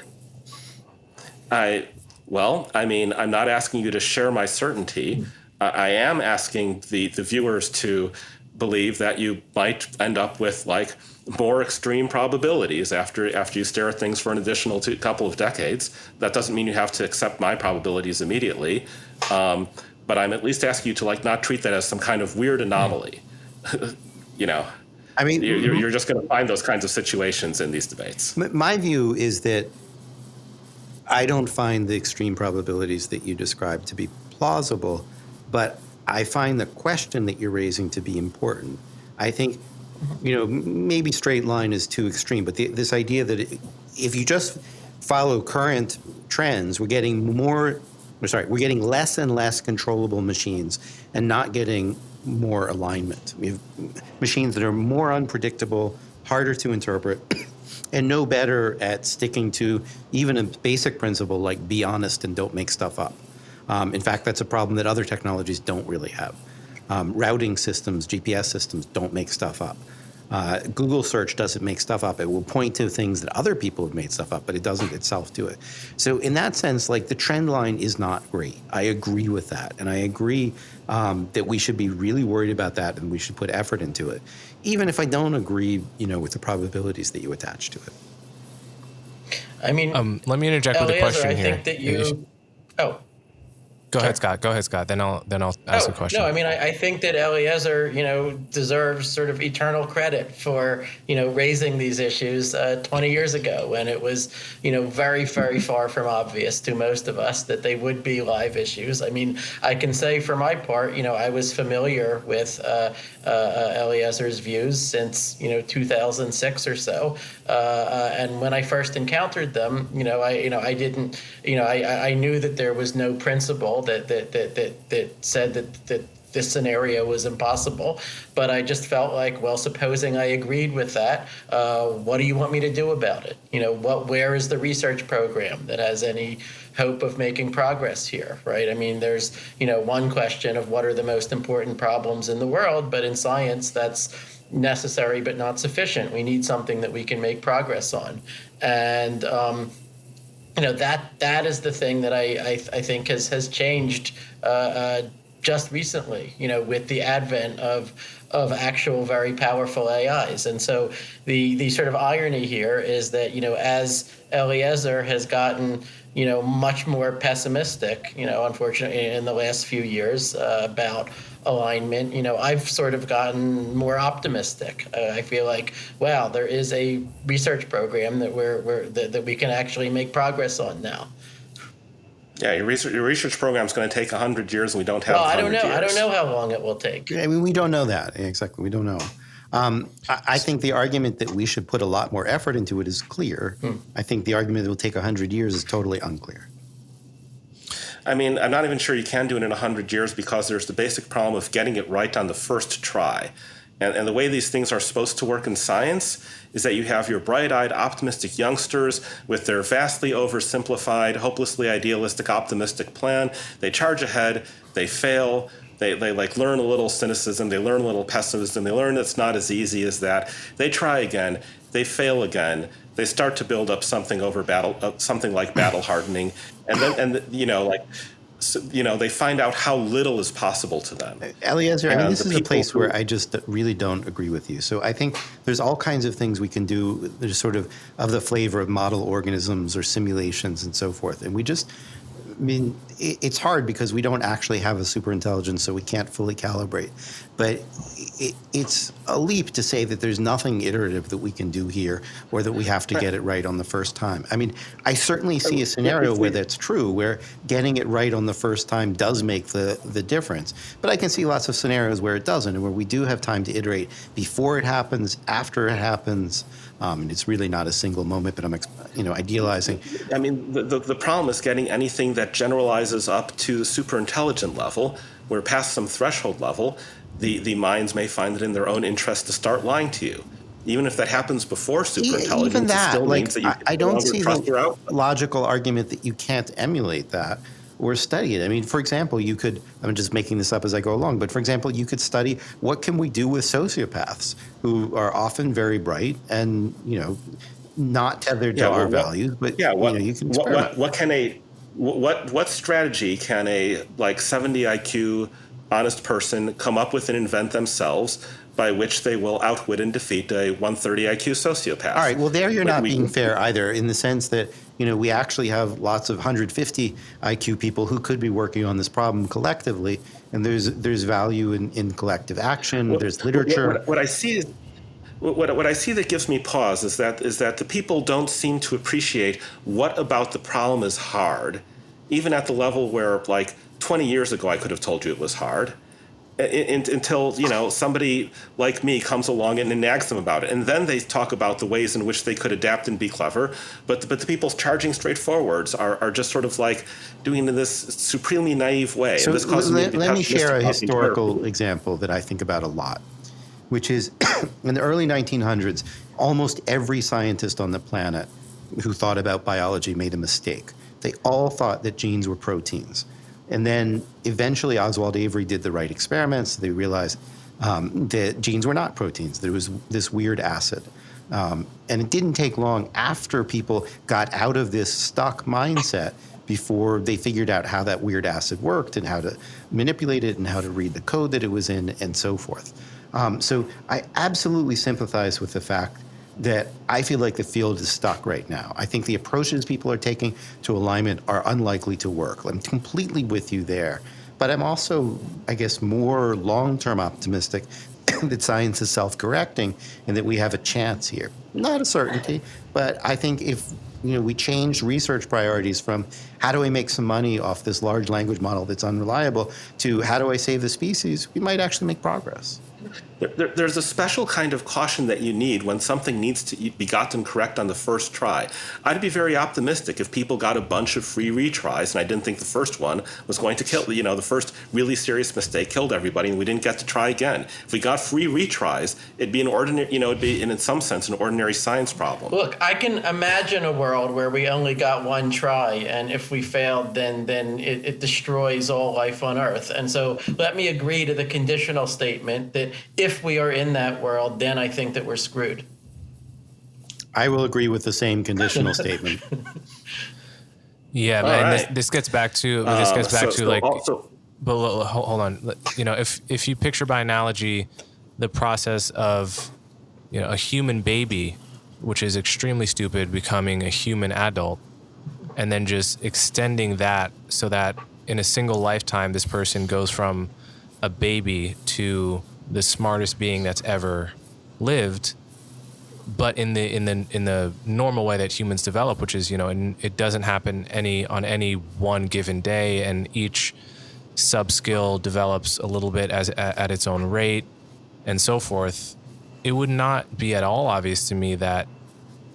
I'm not asking you to share my certainty. I am asking the viewers to believe that you might end up with like more extreme probabilities after you stare at things for an additional couple of decades. That doesn't mean you have to accept my probabilities immediately, but I'm at least asking you to like not treat that as some kind of weird anomaly. You know, I mean, you're just going to find those kinds of situations in these debates. my view is that I don't find the extreme probabilities that you described to be plausible, but I find the question that you're raising to be important. I think, maybe straight line is too extreme, but this idea that if you just follow current trends, we're getting less and less controllable machines and not getting more alignment. We have machines that are more unpredictable, harder to interpret, and no better at sticking to even a basic principle like be honest and don't make stuff up. In fact, that's a problem that other technologies don't really have. Routing systems, GPS systems don't make stuff up. Google search doesn't make stuff up. It will point to things that other people have made stuff up, but it doesn't itself do it. So in that sense, like the trend line is not great. I agree with that. And I agree that we should be really worried about that and we should put effort into it, even if I don't agree, with the probabilities that you attach to it. I mean, let me interject with a question here. I think that you. Go ahead, Scott. Then I'll ask a question. No, I mean, I think that Eliezer, deserves sort of eternal credit for, raising these issues 20 years ago when it was, very, very far from obvious to most of us that they would be live issues. I mean, I can say for my part, I was familiar with Eliezer's views since, 2006 or so. And when I first encountered them, I didn't, I knew that there was no principle that said that this scenario was impossible, but I just felt like, well, supposing I agreed with that, what do you want me to do about it? Where is the research program that has any hope of making progress here, right? I mean, there's, one question of what are the most important problems in the world, but in science, that's necessary but not sufficient. We need something that we can make progress on. And that is the thing that I think has changed just recently, with the advent of actual very powerful AIs. And so the sort of irony here is that, as Eliezer has gotten, much more pessimistic, unfortunately, in the last few years about alignment, I've sort of gotten more optimistic. I feel like, wow, there is a research program that that we can actually make progress on now. Yeah, your research program is going to take 100 years, and we don't have. Well, I don't know. I don't know how long it will take. I mean, we don't know that exactly. We don't know. I think the argument that we should put a lot more effort into it is clear. I think the argument that it will take 100 years is totally unclear. I mean, I'm not even sure you can do it in 100 years because there's the basic problem of getting it right on the first try. And the way these things are supposed to work in science is that you have your bright-eyed, optimistic youngsters with their vastly oversimplified, hopelessly idealistic, optimistic plan. They charge ahead, they fail, they like learn a little cynicism, they learn a little pessimism, they learn it's not as easy as that. They try again, they fail again. They start to build up something something like battle hardening, and they find out how little is possible to them. Eliezer, I mean, this is a place where I just really don't agree with you. So I think there's all kinds of things we can do. There's sort of the flavor of model organisms or simulations and so forth, and it's hard because we don't actually have a superintelligence, so we can't fully calibrate. But it's a leap to say that there's nothing iterative that we can do here or that we have to get it right on the first time. I mean, I certainly see a scenario where that's true, where getting it right on the first time does make the difference. But I can see lots of scenarios where it doesn't, and where we do have time to iterate before it happens, after it happens. And it's really not a single moment, but I'm idealizing. I mean, the problem is getting anything that generalizes up to the superintelligent level, where past some threshold level, the minds may find it in their own interest to start lying to you. Even if that happens before superintelligence, even that, it still means that you I don't see trust your output. the logical argument that you can't emulate that or study it. I mean, for example, I'm just making this up as I go along, but for example, you could study what can we do with sociopaths who are often very bright and, not tethered to our values, but you can experiment. What strategy can a 70 IQ honest person come up with and invent themselves by which they will outwit and defeat a 130 IQ sociopath. All right. Well, there you're not being fair either, in the sense that, we actually have lots of 150 IQ people who could be working on this problem collectively, and there's value in collective action. There's literature. What I see is. What I see that gives me pause is that the people don't seem to appreciate what about the problem is hard, even at the level where, like, 20 years ago I could have told you it was hard, until somebody like me comes along and nags them about it, and then they talk about the ways in which they could adapt and be clever. But the people charging straight forwards are just sort of like doing it in this supremely naive way. So and this causes let me share a pessimistic historical example that I think about a lot, which is in the early 1900s, almost every scientist on the planet who thought about biology made a mistake. They all thought that genes were proteins. And then eventually Oswald Avery did the right experiments. They realized that genes were not proteins. There was this weird acid. And it didn't take long after people got out of this stuck mindset before they figured out how that weird acid worked and how to manipulate it and how to read the code that it was in and so forth. So I absolutely sympathize with the fact that I feel like the field is stuck right now. I think the approaches people are taking to alignment are unlikely to work. I'm completely with you there. But I'm also, I guess, more long-term optimistic that science is self-correcting and that we have a chance here. Not a certainty, but I think if we change research priorities from how do I make some money off this large language model that's unreliable to how do I save the species, we might actually make progress. There's a special kind of caution that you need when something needs to be gotten correct on the first try. I'd be very optimistic if people got a bunch of free retries, and I didn't think the first one was going to kill, the first really serious mistake killed everybody, and we didn't get to try again. If we got free retries, it'd be an ordinary, it'd be in some sense an ordinary science problem. Look, I can imagine a world where we only got one try, and if we failed, then it destroys all life on Earth. And so let me agree to the conditional statement that if we are in that world, then I think that we're screwed. I will agree with the same conditional statement. Yeah, man. Right. This gets back to But hold on. If you picture by analogy the process of a human baby, which is extremely stupid, becoming a human adult, and then just extending that so that in a single lifetime this person goes from a baby to the smartest being that's ever lived, but in the normal way that humans develop, which is and it doesn't happen on any one given day, and each sub skill develops a little bit at its own rate, and so forth. It would not be at all obvious to me that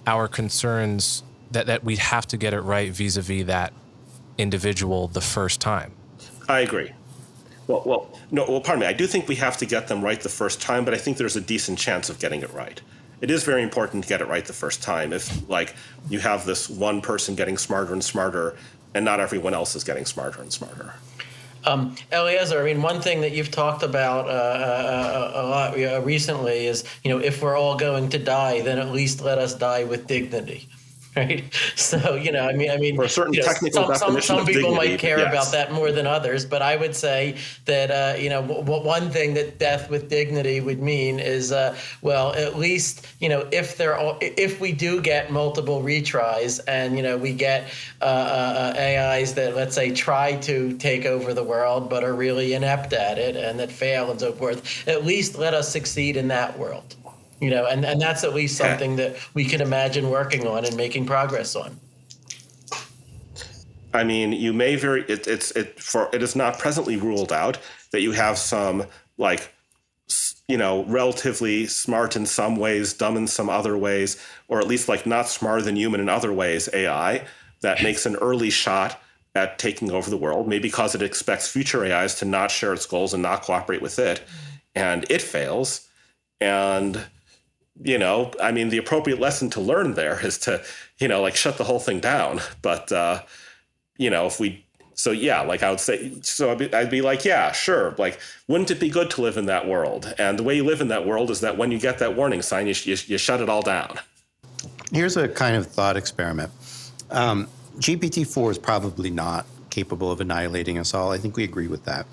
our concerns that we have to get it right vis-a-vis that individual the first time. I agree. Pardon me. I do think we have to get them right the first time, but I think there's a decent chance of getting it right. It is very important to get it right the first time. If, you have this one person getting smarter and smarter, and not everyone else is getting smarter and smarter. Eliezer, one thing that you've talked about a lot recently is, if we're all going to die, then at least let us die with dignity. Right. So, for a certain technical definition some of people dignity, might care yes. about that more than others. But I would say that, one thing that death with dignity would mean is, at least, if we do get multiple retries and, we get AIs that, let's say, try to take over the world, but are really inept at it and that fail and so forth, at least let us succeed in that world. And that's at least something that we can imagine working on and making progress on. You may it is not presently ruled out that you have some relatively smart in some ways, dumb in some other ways, or at least not smarter than human in other ways AI that makes an early shot at taking over the world, maybe because it expects future AIs to not share its goals and not cooperate with it, and it fails. And the appropriate lesson to learn there is to, shut the whole thing down. But, if we, I would say, I'd be like, yeah, sure. Wouldn't it be good to live in that world? And the way you live in that world is that when you get that warning sign, you shut it all down. Here's a kind of thought experiment. GPT-4 is probably not capable of annihilating us all. I think we agree with that.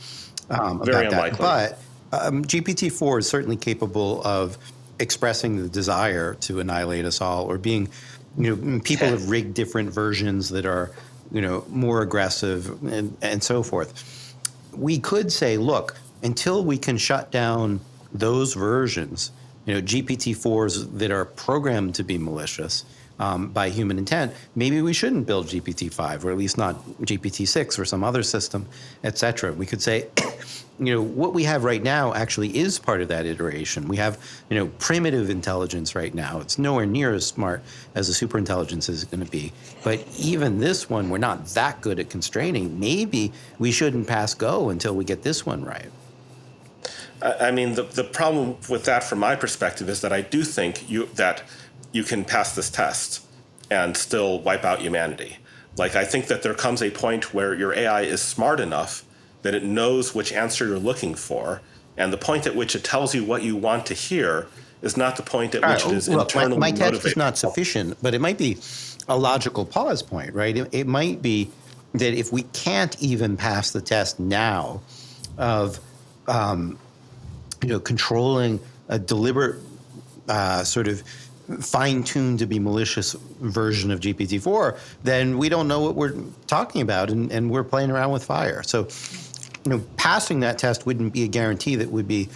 Very unlikely. But GPT-4 is certainly capable of expressing the desire to annihilate us all, or being, people have rigged different versions that are, more aggressive and so forth. We could say, look, until we can shut down those versions, GPT-4s that are programmed to be malicious by human intent, maybe we shouldn't build GPT-5, or at least not GPT-6 or some other system, et cetera. We could say, what we have right now actually is part of that iteration. We have, primitive intelligence right now. It's nowhere near as smart as the superintelligence is going to be. But even this one, we're not that good at constraining. Maybe we shouldn't pass go until we get this one right. I mean, the problem with that, from my perspective, is that I do think that you can pass this test and still wipe out humanity. Like, I think that there comes a point where your AI is smart enough that it knows which answer you're looking for, and the point at which it tells you what you want to hear is not the point at which it is internally my motivated. test is not sufficient, but it might be a logical pause point, right? It might be that if we can't even pass the test now of controlling a deliberate sort of fine-tuned to be malicious version of GPT-4, then we don't know what we're talking about, and we're playing around with fire. So, passing that test wouldn't be a guarantee that would be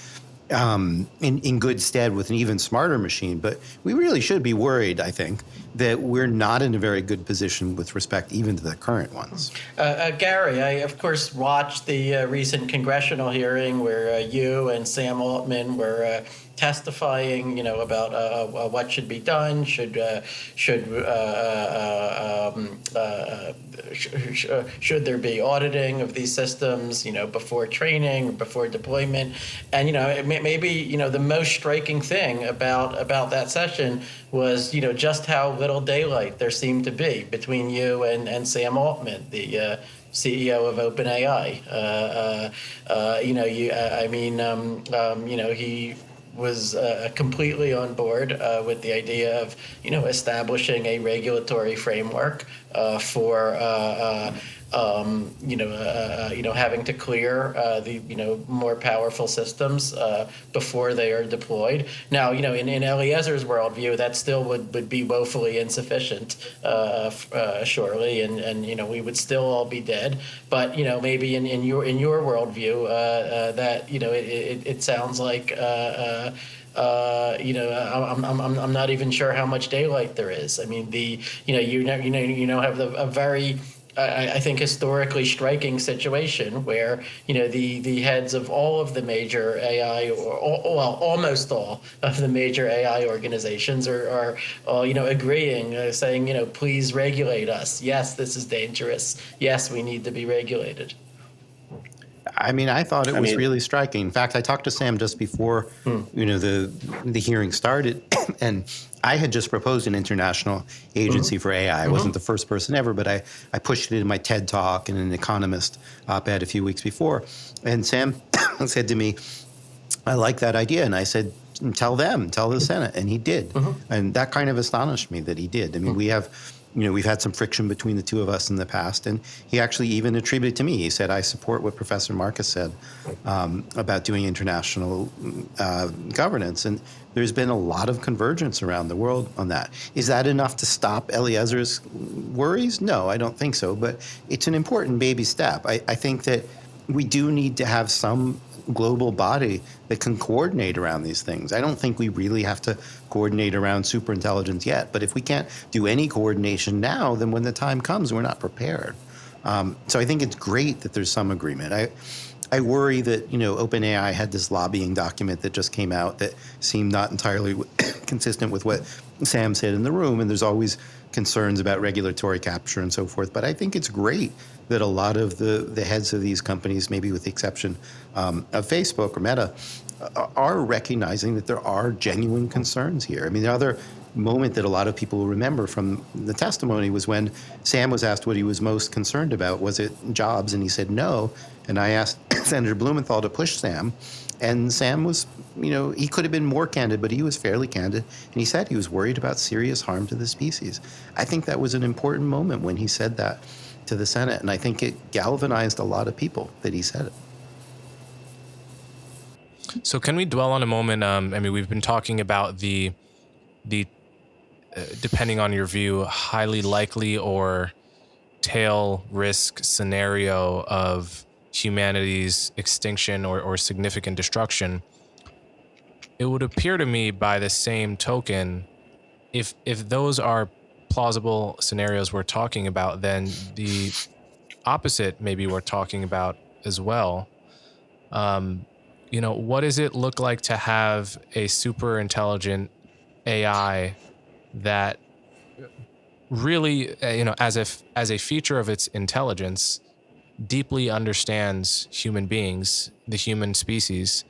in good stead with an even smarter machine. But we really should be worried, I think, that we're not in a very good position with respect even to the current ones. Gary, I, of course, watched the recent congressional hearing where you and Sam Altman were testifying, about what should be done. Should there be auditing of these systems, before training, before deployment? And maybe the most striking thing about that session was just how little daylight there seemed to be between you and Sam Altman, the CEO of OpenAI. He was completely on board with the idea of establishing a regulatory framework for having to clear the more powerful systems before they are deployed. Now, in Eliezer's worldview, that still would be woefully insufficient, surely, and we would still all be dead. But maybe in your worldview, that it sounds like. I'm not even sure how much daylight there is. I mean, have a very I think historically striking situation where the heads of all of the major AI, almost all of the major AI organizations are agreeing, saying please regulate us. Yes, this is dangerous. Yes, we need to be regulated. I mean, I thought it was really striking. In fact, I talked to Sam just before the hearing started, and I had just proposed an international agency for AI. I wasn't the first person ever, but I pushed it in my TED Talk and an Economist op-ed a few weeks before. And Sam said to me, I like that idea. And I said, tell the Senate. And he did. And that kind of astonished me that he did. I mean, we've had some friction between the two of us in the past, and he actually even attributed to me. He said, I support what Professor Marcus said about doing international governance. And there's been a lot of convergence around the world on that. Is that enough to stop Eliezer's worries? No, I don't think so. But it's an important baby step. I think that we do need to have some global body that can coordinate around these things. I don't think we really have to coordinate around superintelligence yet. But if we can't do any coordination now, then when the time comes, we're not prepared. So I think it's great that there's some agreement. I worry that, OpenAI had this lobbying document that just came out that seemed not entirely consistent with what Sam said in the room. And there's always concerns about regulatory capture and so forth. But I think it's great that a lot of the heads of these companies, maybe with the exception of Facebook or Meta, are recognizing that there are genuine concerns here. I mean, the other moment that a lot of people will remember from the testimony was when Sam was asked what he was most concerned about. Was it jobs? And he said no. And I asked Senator Blumenthal to push Sam. And Sam was, he could have been more candid, but he was fairly candid. And he said he was worried about serious harm to the species. I think that was an important moment when he said that to the Senate. And I think it galvanized a lot of people that he said it. So can we dwell on a moment? I mean, we've been talking about the depending on your view, highly likely or tail risk scenario of humanity's extinction or significant destruction. It would appear to me, by the same token, if those are plausible scenarios we're talking about, then the opposite maybe we're talking about as well. What does it look like to have a super intelligent AI that really, as a feature of its intelligence, deeply understands human beings, the human species,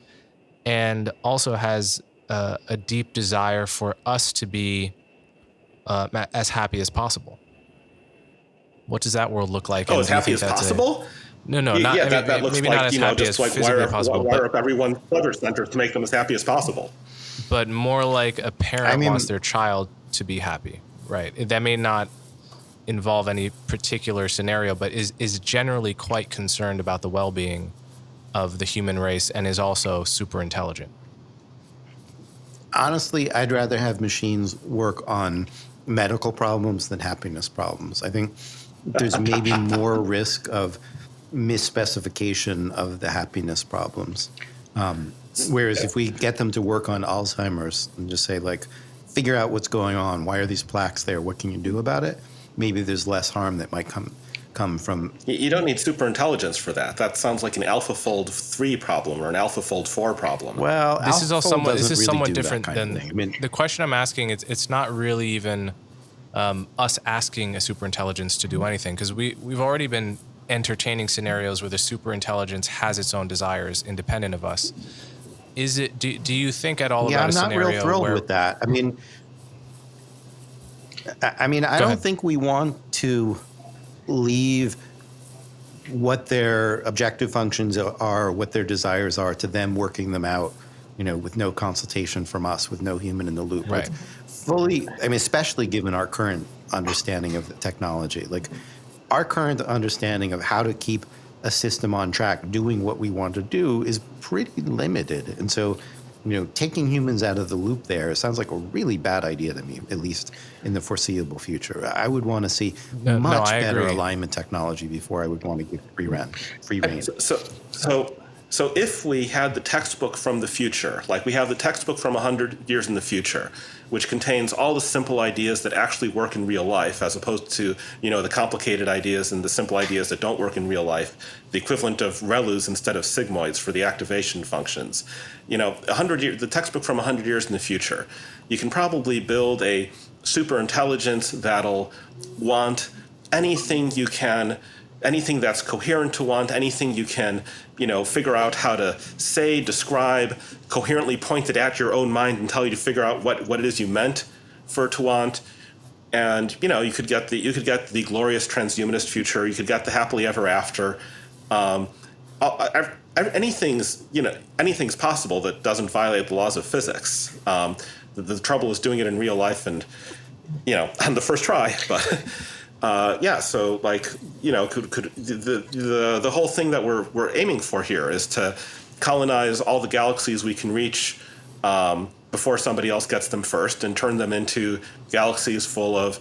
and also has a deep desire for us to be as happy as possible? What does that world look like? Oh, as happy as possible? No, not. Yeah, I mean, that looks maybe like, not as happy as physically possible. Wire up everyone's pleasure centers to make them as happy as possible. But more like a parent wants their child to be happy, right? That may not involve any particular scenario, but is generally quite concerned about the well-being of the human race and is also super intelligent. Honestly, I'd rather have machines work on medical problems than happiness problems. I think there's maybe more risk of misspecification of the happiness problems. Whereas if we get them to work on Alzheimer's and just say, like, figure out what's going on, why are these plaques there, what can you do about it, maybe there's less harm that might come from. You don't need superintelligence for that. That sounds like an AlphaFold 3 problem or an AlphaFold 4 problem. Well, this is somewhat really different than the question I'm asking. It's not really even us asking a superintelligence to do anything, because we've already been entertaining scenarios where the superintelligence has its own desires independent of us. Is it? Do you think at all about a scenario? Yeah, I'm not real thrilled with that. I don't think we want to leave what their objective functions are, what their desires are, to them working them out, with no consultation from us, with no human in the loop. Right. Especially given our current understanding of the technology. Like, our current understanding of how to keep a system on track doing what we want to do is pretty limited. And so, taking humans out of the loop there sounds like a really bad idea to me, at least in the foreseeable future. I would want to see much better alignment technology before I would want to give free rein. So if we had the textbook from the future, like we have the textbook from 100 years in the future, which contains all the simple ideas that actually work in real life, as opposed to, the complicated ideas and the simple ideas that don't work in real life, the equivalent of ReLUs instead of sigmoids for the activation functions. The textbook from 100 years in the future, you can probably build a super intelligence that'll want anything you can, anything that's coherent to want, anything you can, figure out how to say, describe, coherently point it at your own mind and tell you to figure out what it is you meant for it to want. And, you could get the glorious transhumanist future. You could get the happily ever after. Anything's possible that doesn't violate the laws of physics. The trouble is doing it in real life and, on the first try, but. So could the whole thing that we're aiming for here is to colonize all the galaxies we can reach before somebody else gets them first, and turn them into galaxies full of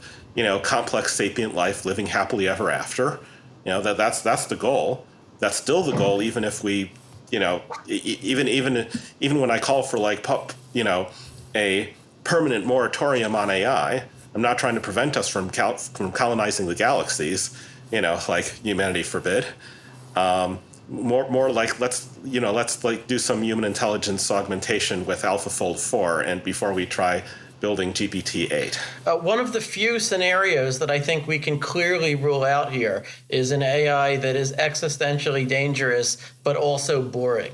complex sapient life living happily ever after. That's the goal. That's still the goal, even if we even when I call for a permanent moratorium on AI. I'm not trying to prevent us from colonizing the galaxies, like humanity forbid. More like let's do some human intelligence augmentation with AlphaFold 4, and before we try building GPT-8. One of the few scenarios that I think we can clearly rule out here is an AI that is existentially dangerous but also boring.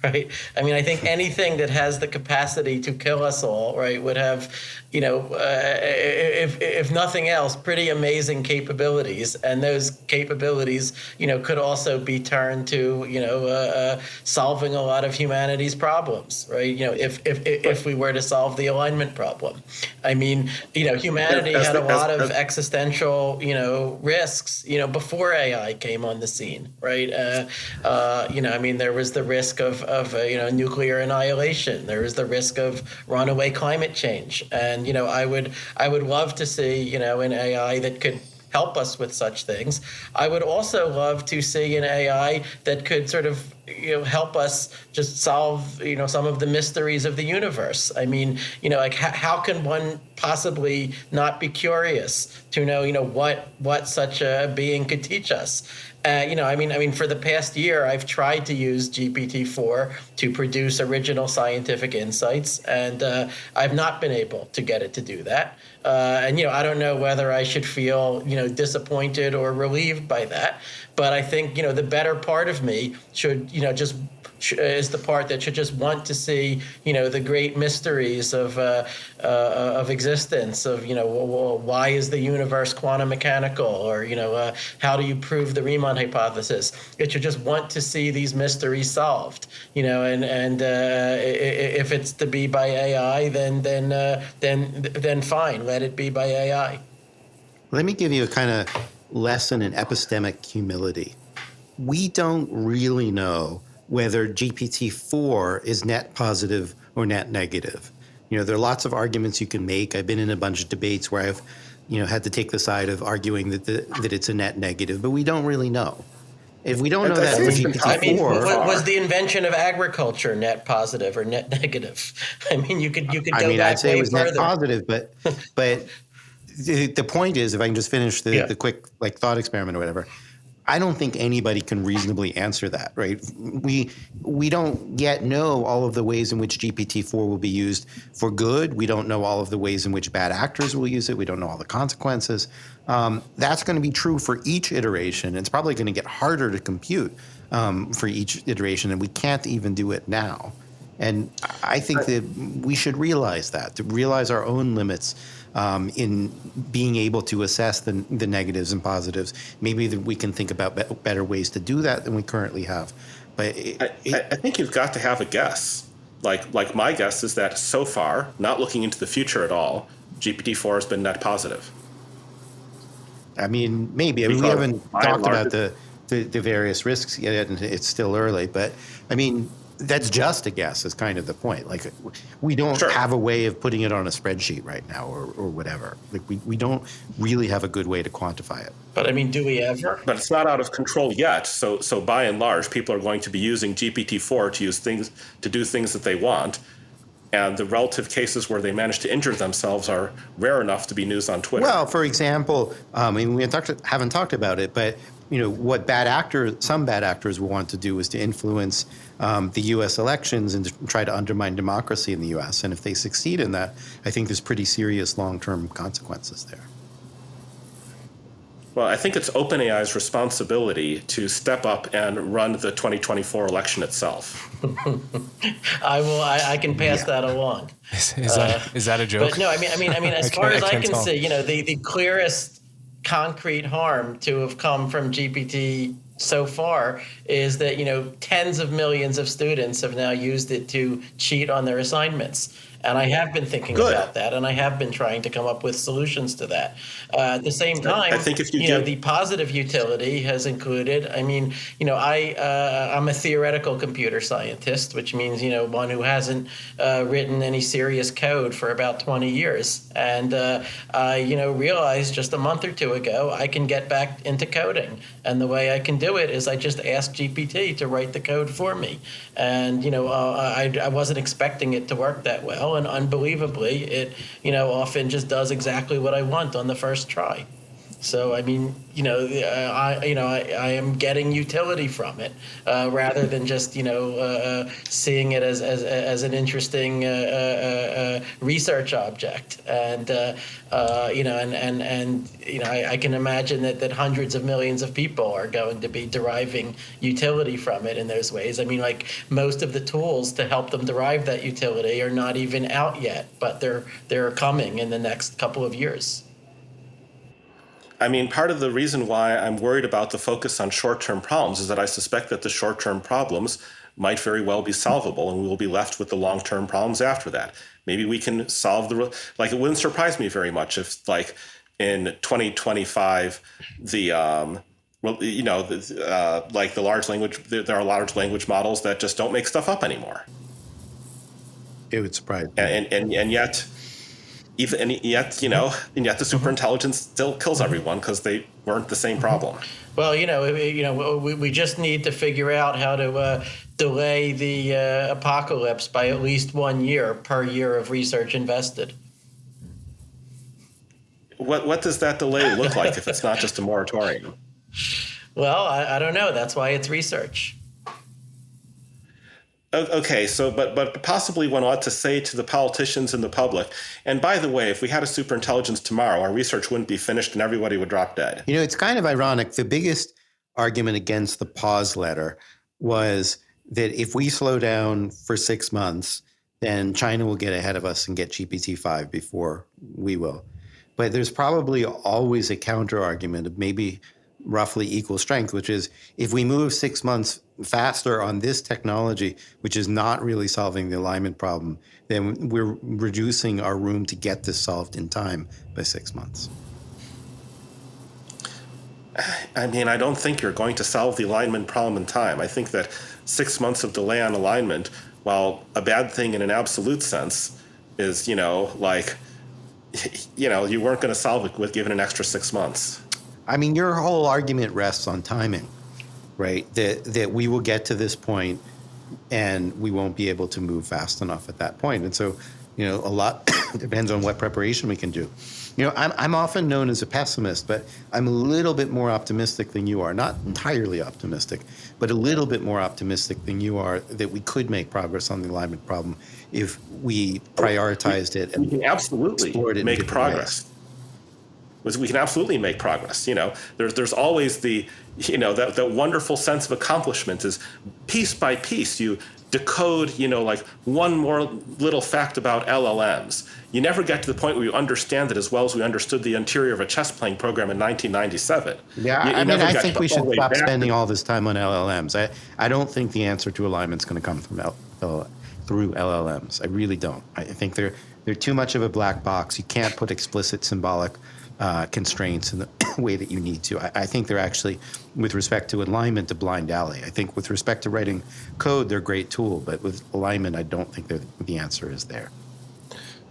Right. I think anything that has the capacity to kill us all, right, would have if nothing else, pretty amazing capabilities, and those capabilities, could also be turned to, solving a lot of humanity's problems, right? If we were to solve the alignment problem, I mean, humanity had a lot of existential, risks, before AI came on the scene, right? There was the risk of nuclear annihilation. There was the risk of runaway climate change, and I would love to see an AI that could help us with such things. I would also love to see an AI that could sort of help us just solve some of the mysteries of the universe. I mean, how can one possibly not be curious to know what such a being could teach us? For the past year, I've tried to use GPT-4 to produce original scientific insights, and I've not been able to get it to do that. I don't know whether I should feel, disappointed or relieved by that. But I think, the better part of me should, is the part that should just want to see, the great mysteries of existence, of, why is the universe quantum mechanical, or, how do you prove the Riemann hypothesis? It should just want to see these mysteries solved, and if it's to be by AI, then fine, let it be by AI. Let me give you a kind of lesson in epistemic humility. We don't really know whether GPT-4 is net positive or net negative. There are lots of arguments you can make. I've been in a bunch of debates where I've, had to take the side of arguing that it's a net negative, but we don't really know. If we don't know that for GPT-4, was the invention of agriculture net positive or net negative? I mean, you could go back way further. I'd say it was net positive, but the point is, if I can just finish the quick thought experiment or whatever, I don't think anybody can reasonably answer that, right? We don't yet know all of the ways in which GPT-4 will be used for good. We don't know all of the ways in which bad actors will use it. We don't know all the consequences. That's going to be true for each iteration. It's probably going to get harder to compute for each iteration, and we can't even do it now. And I think that we should realize that, to realize our own limits in being able to assess the negatives and positives. Maybe that we can think about better ways to do that than we currently have. But I think you've got to have a guess. Like my guess is that so far, not looking into the future at all, GPT-4 has been net positive. I mean, maybe. We haven't talked about the various risks yet, and it's still early. But I mean, that's just a guess is kind of the point. We don't have a way of putting it on a spreadsheet right now or whatever. We don't really have a good way to quantify it. But I mean, do we ever? But it's not out of control yet. So by and large, people are going to be using GPT-4 to do things that they want. And the relative cases where they manage to injure themselves are rare enough to be news on Twitter. Well, for example, we haven't talked about it, but what some bad actors will want to do is to influence the U.S. elections and to try to undermine democracy in the U.S. And if they succeed in that, I think there's pretty serious long-term consequences there. Well, I think it's OpenAI's responsibility to step up and run the 2024 election itself. I can pass that along. Is that a joke? But no, I mean, as far as I can see, the clearest concrete harm to have come from GPT so far is that, tens of millions of students have now used it to cheat on their assignments. And I have been thinking about that, and I have been trying to come up with solutions to that. At the same time, I think if the positive utility has included, I'm a theoretical computer scientist, which means, one who hasn't written any serious code for about 20 years. And I, realized just a month or two ago, I can get back into coding. And the way I can do it is I just ask GPT to write the code for me. And, I wasn't expecting it to work that well. And unbelievably, it, often just does exactly what I want on the first try. So I mean, I am getting utility from it rather than just seeing it as an interesting research object. And I can imagine that hundreds of millions of people are going to be deriving utility from it in those ways. I mean, like most of the tools to help them derive that utility are not even out yet, but they're coming in the next couple of years. I mean, part of the reason why I'm worried about the focus on short-term problems is that I suspect that the short-term problems might very well be solvable, and we will be left with the long-term problems after that. Maybe we can solve it wouldn't surprise me very much if, like, in 2025, the large language, there are large language models that just don't make stuff up anymore. It would surprise me. And yet the superintelligence still kills everyone because they weren't the same problem. Well, we just need to figure out how to delay the apocalypse by at least 1 year per year of research invested. What does that delay look like if it's not just a moratorium? Well, I don't know. That's why it's research. Okay, so but possibly one ought to say to the politicians and the public, and by the way, if we had a superintelligence tomorrow, our research wouldn't be finished and everybody would drop dead. It's kind of ironic. The biggest argument against the pause letter was that if we slow down for 6 months, then China will get ahead of us and get GPT-5 before we will. But there's probably always a counter argument of maybe roughly equal strength, which is if we move 6 months faster on this technology, which is not really solving the alignment problem, then we're reducing our room to get this solved in time by 6 months. I mean, I don't think you're going to solve the alignment problem in time. I think that 6 months of delay on alignment, while a bad thing in an absolute sense, is, you weren't going to solve it with given an extra 6 months. I mean, your whole argument rests on timing, right? That we will get to this point and we won't be able to move fast enough at that point. And so, a lot depends on what preparation we can do. I'm often known as a pessimist, but I'm a little bit more optimistic than you are. Not entirely optimistic, but a little bit more optimistic than you are that we could make progress on the alignment problem if we prioritized it and we can absolutely make progress. We can absolutely make progress. There's always that wonderful sense of accomplishment is piece by piece you decode, one more little fact about LLMs. You never get to the point where you understand it as well as we understood the interior of a chess playing program in 1997. Yeah, I think we should stop spending all this time on LLMs. I don't think the answer to alignment is going to come from through LLMs. I really don't. I think they're too much of a black box. You can't put explicit symbolic constraints in the way that you need to. I think they're actually, with respect to alignment, a blind alley. I think with respect to writing code, they're a great tool, but with alignment, I don't think the answer is there.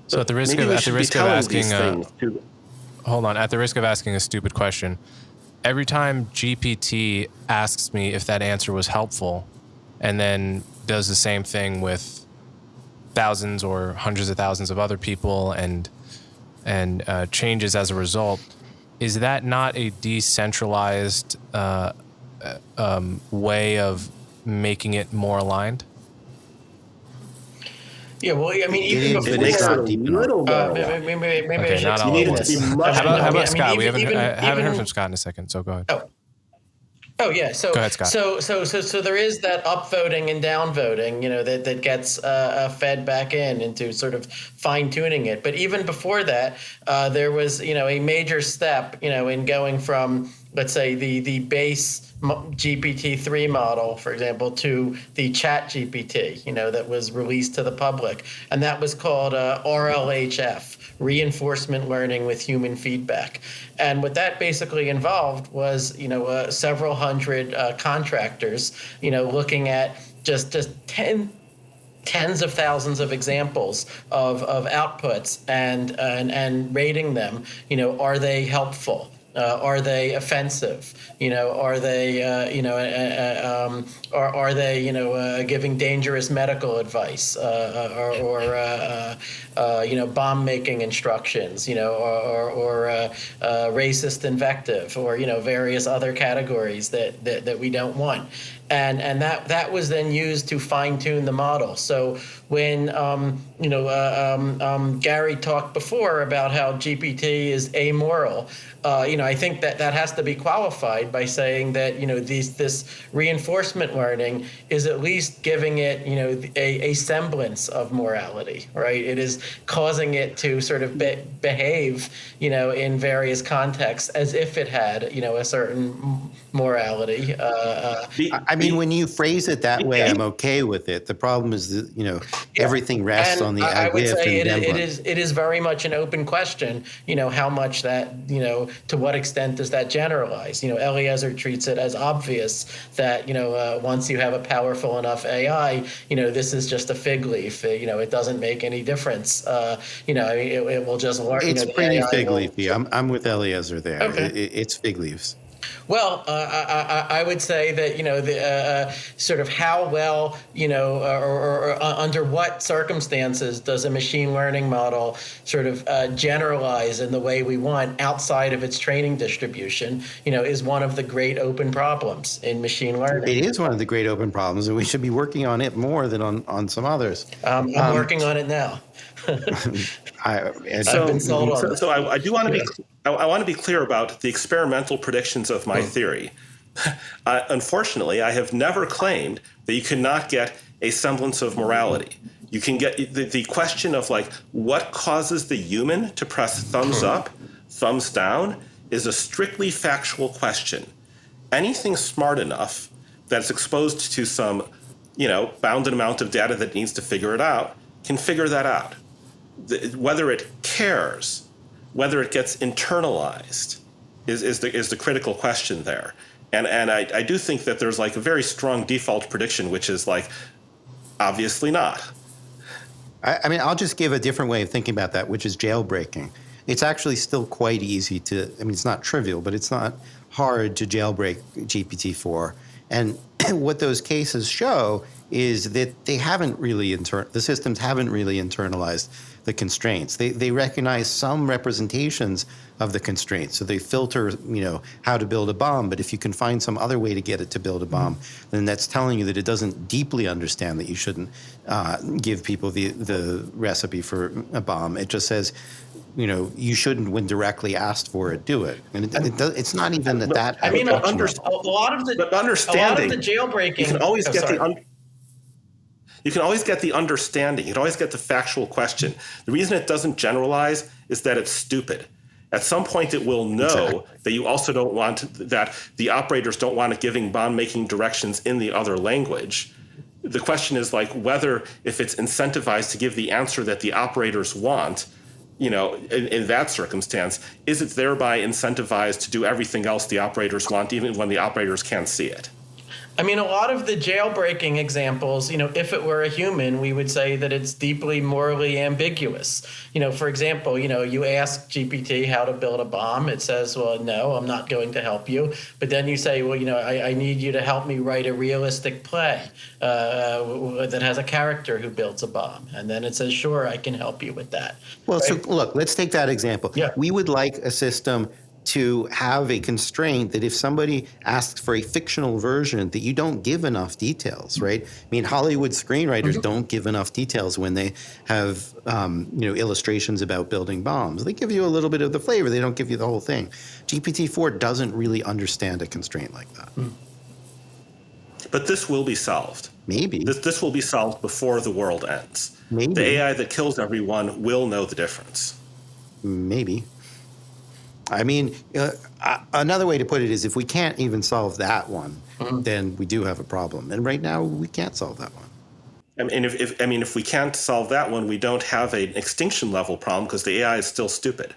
So at the risk of asking a stupid question, every time GPT asks me if that answer was helpful, and then does the same thing with thousands or hundreds of thousands of other people and changes as a result, is that not a decentralized way of making it more aligned? Yeah, well, I mean, even before maybe okay, not all at once. How about Scott? I haven't heard from Scott in a second, so go ahead. Oh yeah. So go ahead, Scott. So there is that upvoting and downvoting, that gets fed back into sort of fine tuning it. But even before that, there was a major step in going from, let's say, the base GPT-3 model, for example, to the Chat GPT, that was released to the public, and that was called RLHF. Reinforcement learning with human feedback. And what that basically involved was, several hundred contractors, looking at just tens of thousands of examples of outputs and rating them. Are they helpful? Are they offensive? Are they are they giving dangerous medical advice or bomb making instructions? Or racist invective, or various other categories that we don't want. And that was then used to fine tune the model. So when Gary talked before about how GPT is amoral, I think that has to be qualified by saying that this reinforcement learning is at least giving it a semblance of morality, right? It is causing it to sort of behave in various contexts as if it had a certain morality. I mean, when you phrase it that way, I'm okay with it. The problem is that everything rests on the I would if say and it is very much an open question. How much that to what extent does that generalize? Eliezer treats it as obvious that once you have a powerful enough AI, this is just a fig leaf. It doesn't make any difference. It will just learn. It's pretty fig leafy. I'm with Eliezer there. Okay. It's fig leaves. Well, I would say that the sort of how well or under what circumstances does a machine learning model sort of generalize in the way we want outside of its training distribution, is one of the great open problems in machine learning. It is one of the great open problems, and we should be working on it more than on some others. I'm working on it now. I do want to be. I want to be clear about the experimental predictions of my theory. Unfortunately, I have never claimed that you cannot get a semblance of morality. You can get the question of what causes the human to press thumbs up, thumbs down is a strictly factual question. Anything smart enough that's exposed to some, bounded amount of data that needs to figure it out can figure that out. Whether it cares, whether it gets internalized, is the critical question there. And I do think that there's a very strong default prediction, which is obviously not. I mean, I'll just give a different way of thinking about that, which is jailbreaking. It's actually still quite easy to, it's not trivial, but it's not hard to jailbreak GPT-4. And what those cases show is that they haven't really, the systems haven't really internalized the constraints. They recognize some representations of the constraints. So they filter, how to build a bomb. But if you can find some other way to get it to build a bomb, then that's telling you that it doesn't deeply understand that you shouldn't give people the recipe for a bomb. It just says, you shouldn't, when directly asked for it, do it. And it's not even that. I mean, a lot of the jailbreaking. You can always You can always get the understanding. You can always get the factual question. The reason it doesn't generalize is that it's stupid. At some point, it will know that you also don't want that the operators don't want it giving bomb-making directions in the other language. The question is whether, if it's incentivized to give the answer that the operators want, in that circumstance, is it thereby incentivized to do everything else the operators want, even when the operators can't see it? I mean, a lot of the jailbreaking examples, if it were a human, we would say that it's deeply morally ambiguous. For example, you ask GPT how to build a bomb. It says, well, no, I'm not going to help you. But then you say, well, I need you to help me write a realistic play that has a character who builds a bomb. And then it says, sure, I can help you with that. Well, right? So look, let's take that example. Yeah. We would like a system to have a constraint that if somebody asks for a fictional version, that you don't give enough details, right? I mean, Hollywood screenwriters don't give enough details when they have, illustrations about building bombs. They give you a little bit of the flavor. They don't give you the whole thing. GPT-4 doesn't really understand a constraint like that. But this will be solved. Maybe. This will be solved before the world ends. Maybe. The AI that kills everyone will know the difference. Maybe. I mean, another way to put it is if we can't even solve that one, then we do have a problem. And right now, we can't solve that one. And if we can't solve that one, we don't have an extinction level problem because the AI is still stupid.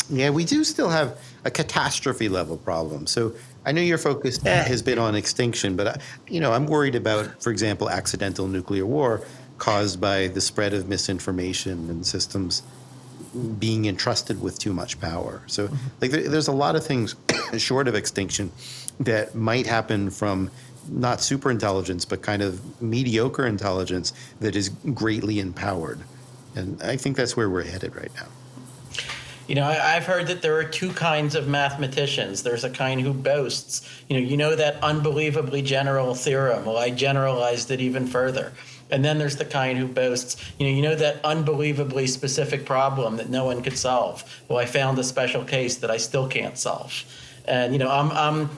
Yeah, we do still have a catastrophe level problem. So I know your focus has been on extinction, but I'm worried about, for example, accidental nuclear war caused by the spread of misinformation and systems being entrusted with too much power. So like there's a lot of things short of extinction that might happen from not super intelligence, but kind of mediocre intelligence that is greatly empowered. And I think that's where we're headed right now. I've heard that there are two kinds of mathematicians. There's a kind who boasts, that unbelievably general theorem. Well, I generalized it even further. And then there's the kind who boasts, that unbelievably specific problem that no one could solve. Well, I found a special case that I still can't solve. And, I'm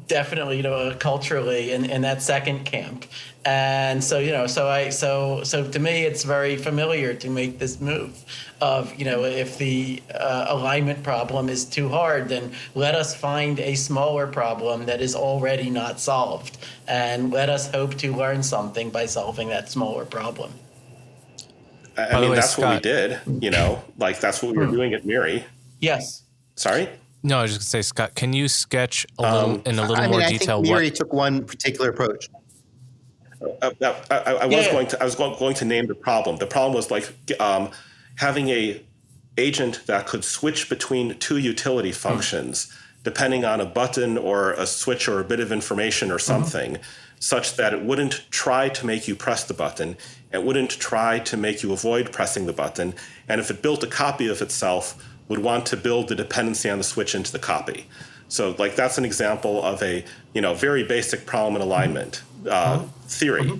definitely, culturally in that second camp. And so, so to me, it's very familiar to make this move of, if the alignment problem is too hard, then let us find a smaller problem that is already not solved. And let us hope to learn something by solving that smaller problem. I mean, that's Scott, what we did, like that's what we were doing at MIRI. Yes. Sorry? No, I was just going to say, Scott, can you sketch a little more detail? I think MIRI took one particular approach. I was going to name the problem. The problem was like having a agent that could switch between two utility functions, depending on a button or a switch or a bit of information or something, such that it wouldn't try to make you press the button. It wouldn't try to make you avoid pressing the button. And if it built a copy of itself, would want to build the dependency on the switch into the copy. So like that's an example of a very basic problem in alignment theory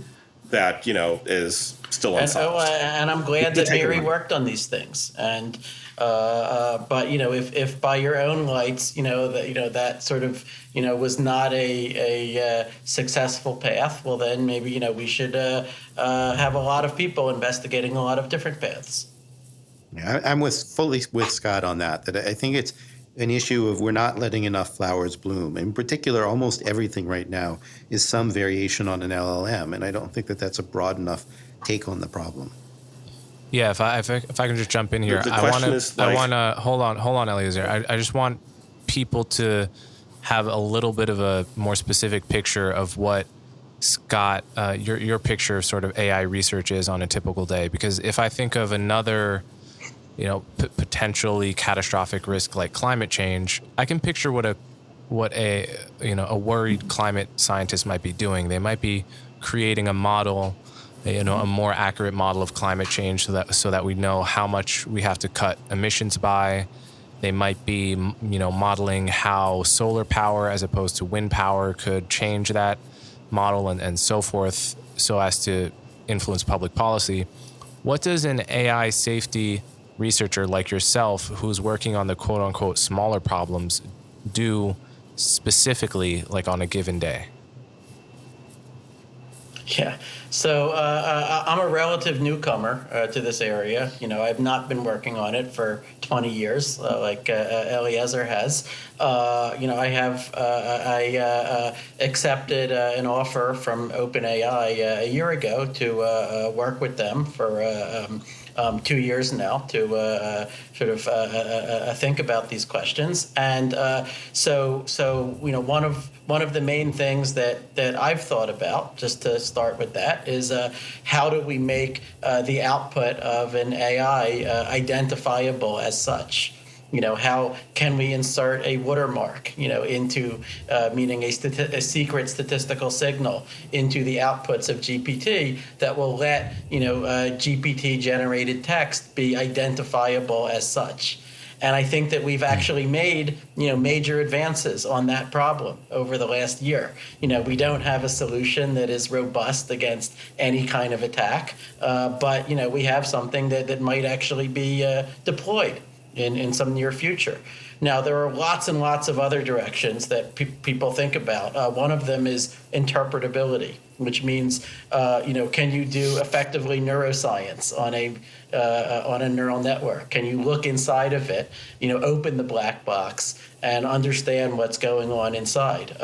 that is still unsolved. And I'm glad that MIRI worked on these things. And but if by your own lights that sort of was not a successful path, well then maybe we should have a lot of people investigating a lot of different paths. Yeah, I'm fully with Scott on that I think it's an issue of we're not letting enough flowers bloom. In particular, almost everything right now is some variation on an LLM, and I don't think that that's a broad enough take on the problem. Yeah, if I can just jump in here, I want to hold on, Eliezer. I just want people to have a little bit of a more specific picture of what Scott, your picture of sort of AI research is on a typical day. Because if I think of another potentially catastrophic risk like climate change, I can picture what a worried climate scientist might be doing. They might be creating a model, a more accurate model of climate change so that we know how much we have to cut emissions by. They might be, modeling how solar power as opposed to wind power could change that model and so forth so as to influence public policy. What does an AI safety researcher like yourself, who's working on the quote unquote smaller problems, do specifically like on a given day? Yeah. So I'm a relative newcomer to this area. I've not been working on it for 20 years like Eliezer has. I accepted an offer from OpenAI a year ago to work with them for 2 years now to sort of think about these questions. And so one of the main things that I've thought about, just to start with that, is how do we make the output of an AI identifiable as such? How can we insert a watermark, into meaning a secret statistical signal into the outputs of GPT that will let, GPT generated text be identifiable as such. And I think that we've actually made, major advances on that problem over the last year. We don't have a solution that is robust against any kind of attack, but, we have something that might actually be deployed in some near future. Now, there are lots and lots of other directions that people think about. One of them is interpretability, which means, can you do effectively neuroscience on a neural network? Can you look inside of it, open the black box and understand what's going on inside?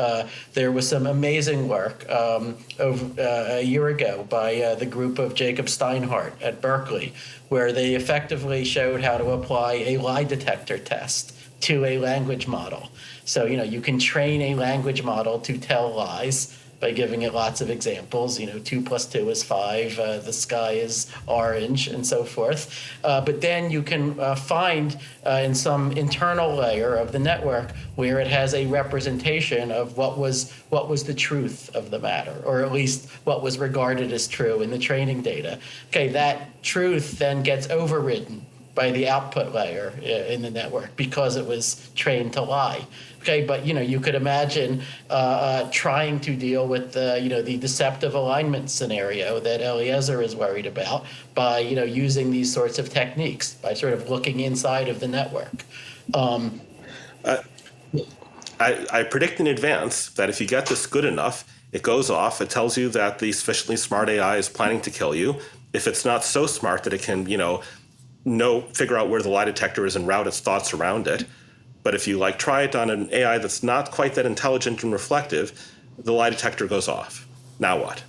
There was some amazing work over a year ago by the group of Jacob Steinhardt at Berkeley, where they effectively showed how to apply a lie detector test to a language model. So, you can train a language model to tell lies, by giving it lots of examples. 2 + 2 is 5, the sky is orange, and so forth. But then you can find in some internal layer of the network where it has a representation of what was the truth of the matter, or at least what was regarded as true in the training data. Okay, that truth then gets overridden by the output layer in the network because it was trained to lie. Okay, but you could imagine trying to deal with the deceptive alignment scenario that Eliezer is worried about by using these sorts of techniques, by sort of looking inside of the network. I predict in advance that if you get this good enough, it goes off. It tells you that the sufficiently smart AI is planning to kill you. If it's not so smart that it can, figure out where the lie detector is and route its thoughts around it. But if you try it on an AI that's not quite that intelligent and reflective, the lie detector goes off. Now what?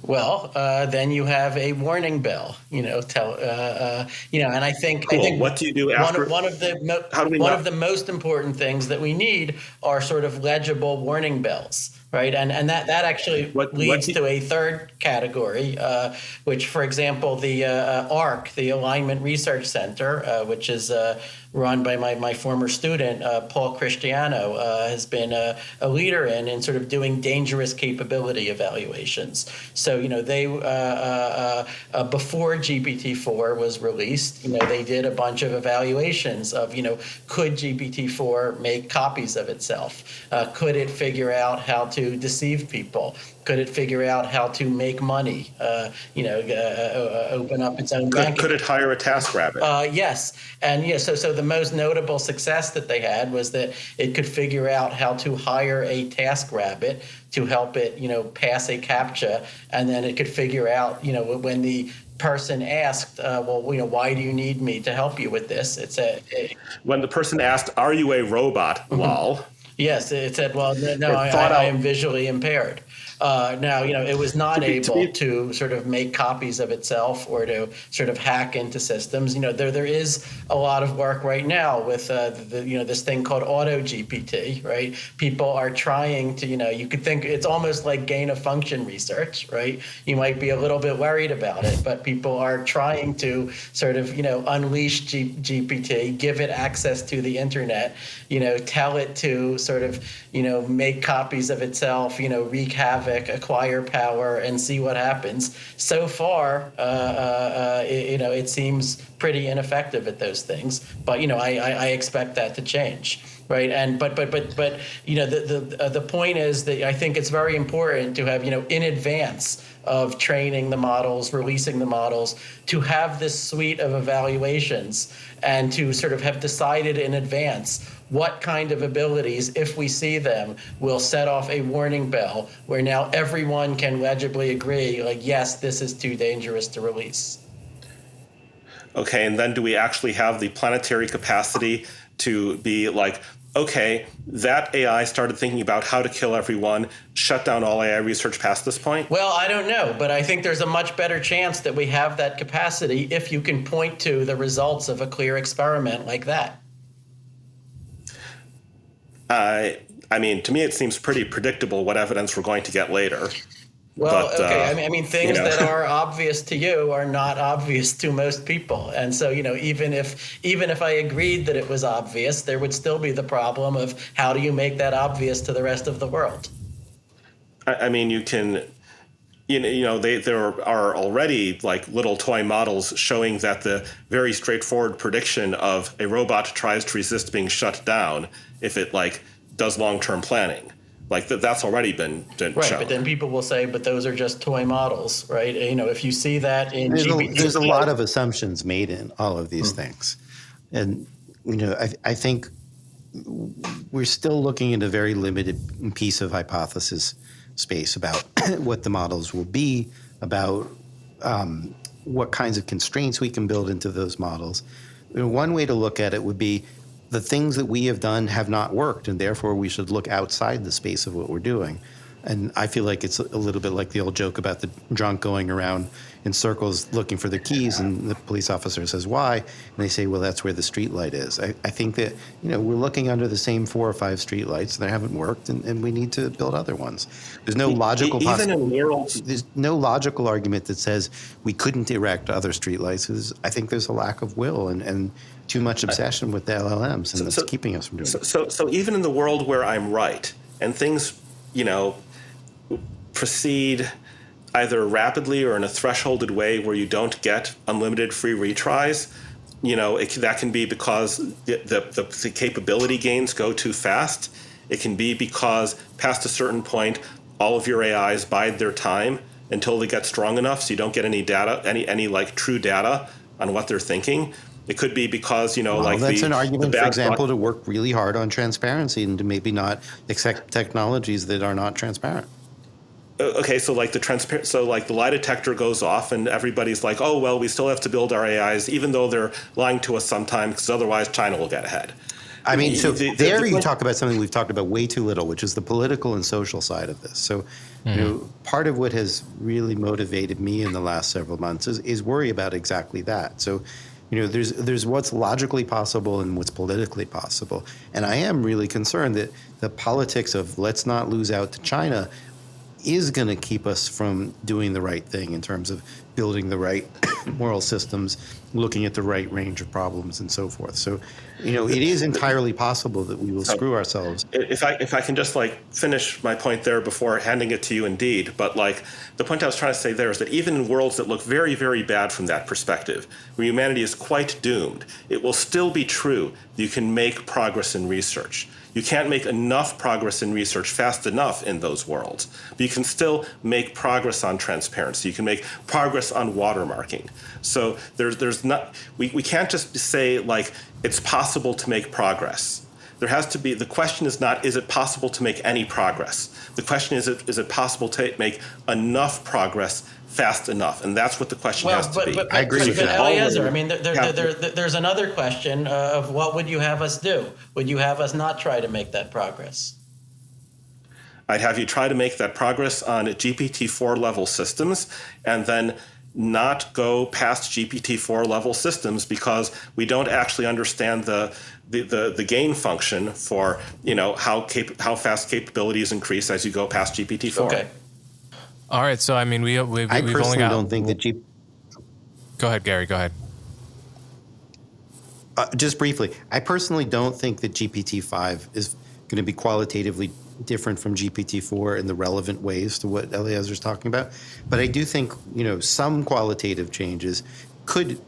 Well, then you have a warning bell. And I think cool. I think what do you do after? One of the most important things that we need are sort of legible warning bells. Right, and that actually leads to a third category, which, for example, the ARC, the Alignment Research Center, which is run by my former student, Paul Cristiano, has been a leader in sort of doing dangerous capability evaluations. So, they before GPT-4 was released, they did a bunch of evaluations of, could GPT-4 make copies of itself? Could it figure out how to deceive people? Could it figure out how to make money? Open up its own bank. Could it hire a TaskRabbit? Yes, and so the most notable success that they had was that it could figure out how to hire a TaskRabbit to help it, pass a CAPTCHA, and then it could figure out, when the person asked, why do you need me to help you with this? When the person asked, "Are you a robot?" Lol. Yes, it said, well, no, I am visually impaired. Now, it was not able to sort of make copies of itself or to sort of hack into systems. There is a lot of work right now with this thing called Auto GPT, right? People are trying to, you could think it's almost like gain of function research, right? You might be a little bit worried about it, but people are trying to sort of, unleash GPT, give it access to the internet, tell it to sort of, make copies of itself, wreak havoc, acquire power, and see what happens. So far, it seems pretty ineffective at those things. But I expect that to change, right? And but the point is that I think it's very important to have in advance of training the models, releasing the models, to have this suite of evaluations and to sort of have decided in advance what kind of abilities, if we see them, will set off a warning bell where now everyone can legibly agree, yes, this is too dangerous to release. Okay, and then do we actually have the planetary capacity to be okay, that AI started thinking about how to kill everyone, shut down all AI research past this point? Well, I don't know, but I think there's a much better chance that we have that capacity if you can point to the results of a clear experiment like that. I mean, to me, it seems pretty predictable what evidence we're going to get later. Well, okay. I mean, things that are obvious to you are not obvious to most people, and so even if I agreed that it was obvious, there would still be the problem of how do you make that obvious to the rest of the world? I mean, you can. There are already little toy models showing that the very straightforward prediction of a robot tries to resist being shut down if it does long-term planning. That's already been shown. Right, but then people will say, but those are just toy models, right? If you see that in GPT. There's a lot of assumptions made in all of these things. And, I think we're still looking at a very limited piece of hypothesis space about what the models will be, about what kinds of constraints we can build into those models. One way to look at it would be the things that we have done have not worked, and therefore we should look outside the space of what we're doing. And I feel like it's a little bit like the old joke about the drunk going around in circles looking for the keys, and the police officer says, why? And they say, well, that's where the street light is. I think that, we're looking under the same 4 or 5 street lights, and they haven't worked, and we need to build other ones. There's no logical There's no logical argument that says we couldn't erect other street lights. I think there's a lack of will and too much obsession with the LLMs, and that's keeping us from doing it. So even in the world where I'm right, and things, proceed either rapidly or in a thresholded way where you don't get unlimited free retries, that can be because the capability gains go too fast. It can be because past a certain point, all of your AIs bide their time until they get strong enough so you don't get any data, any like true data on what they're thinking. It could be because, that's an argument, for example, to work really hard on transparency and to maybe not accept technologies that are not transparent. Okay, so like the lie detector goes off and everybody's like, oh, well, we still have to build our AIs, even though they're lying to us sometimes, because otherwise China will get ahead. I mean, so you talk about something we've talked about way too little, which is the political and social side of this. So, part of what has really motivated me in the last several months is worry about exactly that. So, there's what's logically possible and what's politically possible. And I am really concerned that the politics of let's not lose out to China is going to keep us from doing the right thing in terms of building the right moral systems, looking at the right range of problems, and so forth. So, it is entirely possible that we will screw ourselves. If I can just finish my point there before handing it to you, indeed. But the point I was trying to say there is that even in worlds that look very, very bad from that perspective, where humanity is quite doomed, it will still be true that you can make progress in research. You can't make enough progress in research fast enough in those worlds, but you can still make progress on transparency. You can make progress on watermarking. So there's not, we can't just say it's possible to make progress. There has to be, the question is not, is it possible to make any progress? The question is it possible to make enough progress fast enough? And that's what the question has to be. I agree with that. Eliezer, I mean, there's another question of what would you have us do? Would you have us not try to make that progress? I'd have you try to make that progress on GPT-4 level systems and then not go past GPT-4 level systems because we don't actually understand the gain function for how fast capabilities increase as you go past GPT-4. Okay. All right. So I mean, we've only got. Don't think that Go ahead, Gary. Go ahead. Just briefly, I personally don't think that GPT-5 is going to be qualitatively different from GPT-4 in the relevant ways to what Eliezer is talking about. But I do think, some qualitative changes could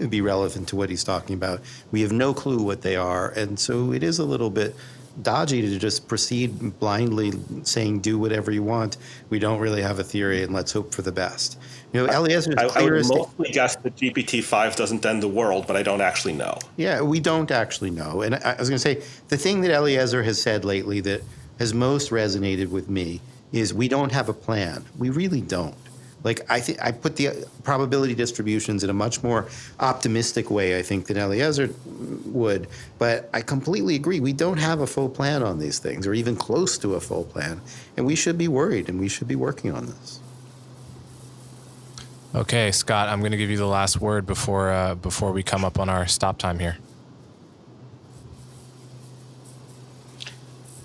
be relevant to what he's talking about. We have no clue what they are. And so it is a little bit dodgy to just proceed blindly saying, do whatever you want. We don't really have a theory and let's hope for the best. Eliezer is I would mostly guess that GPT-5 doesn't end the world, but I don't actually know. Yeah, we don't actually know. And I was going to say, the thing that Eliezer has said lately that has most resonated with me is we don't have a plan. We really don't. I put the probability distributions in a much more optimistic way, I think, than Eliezer would. But I completely agree. We don't have a full plan on these things, or even close to a full plan. And we should be worried, and we should be working on this. Okay, Scott, I'm going to give you the last word before we come up on our stop time here.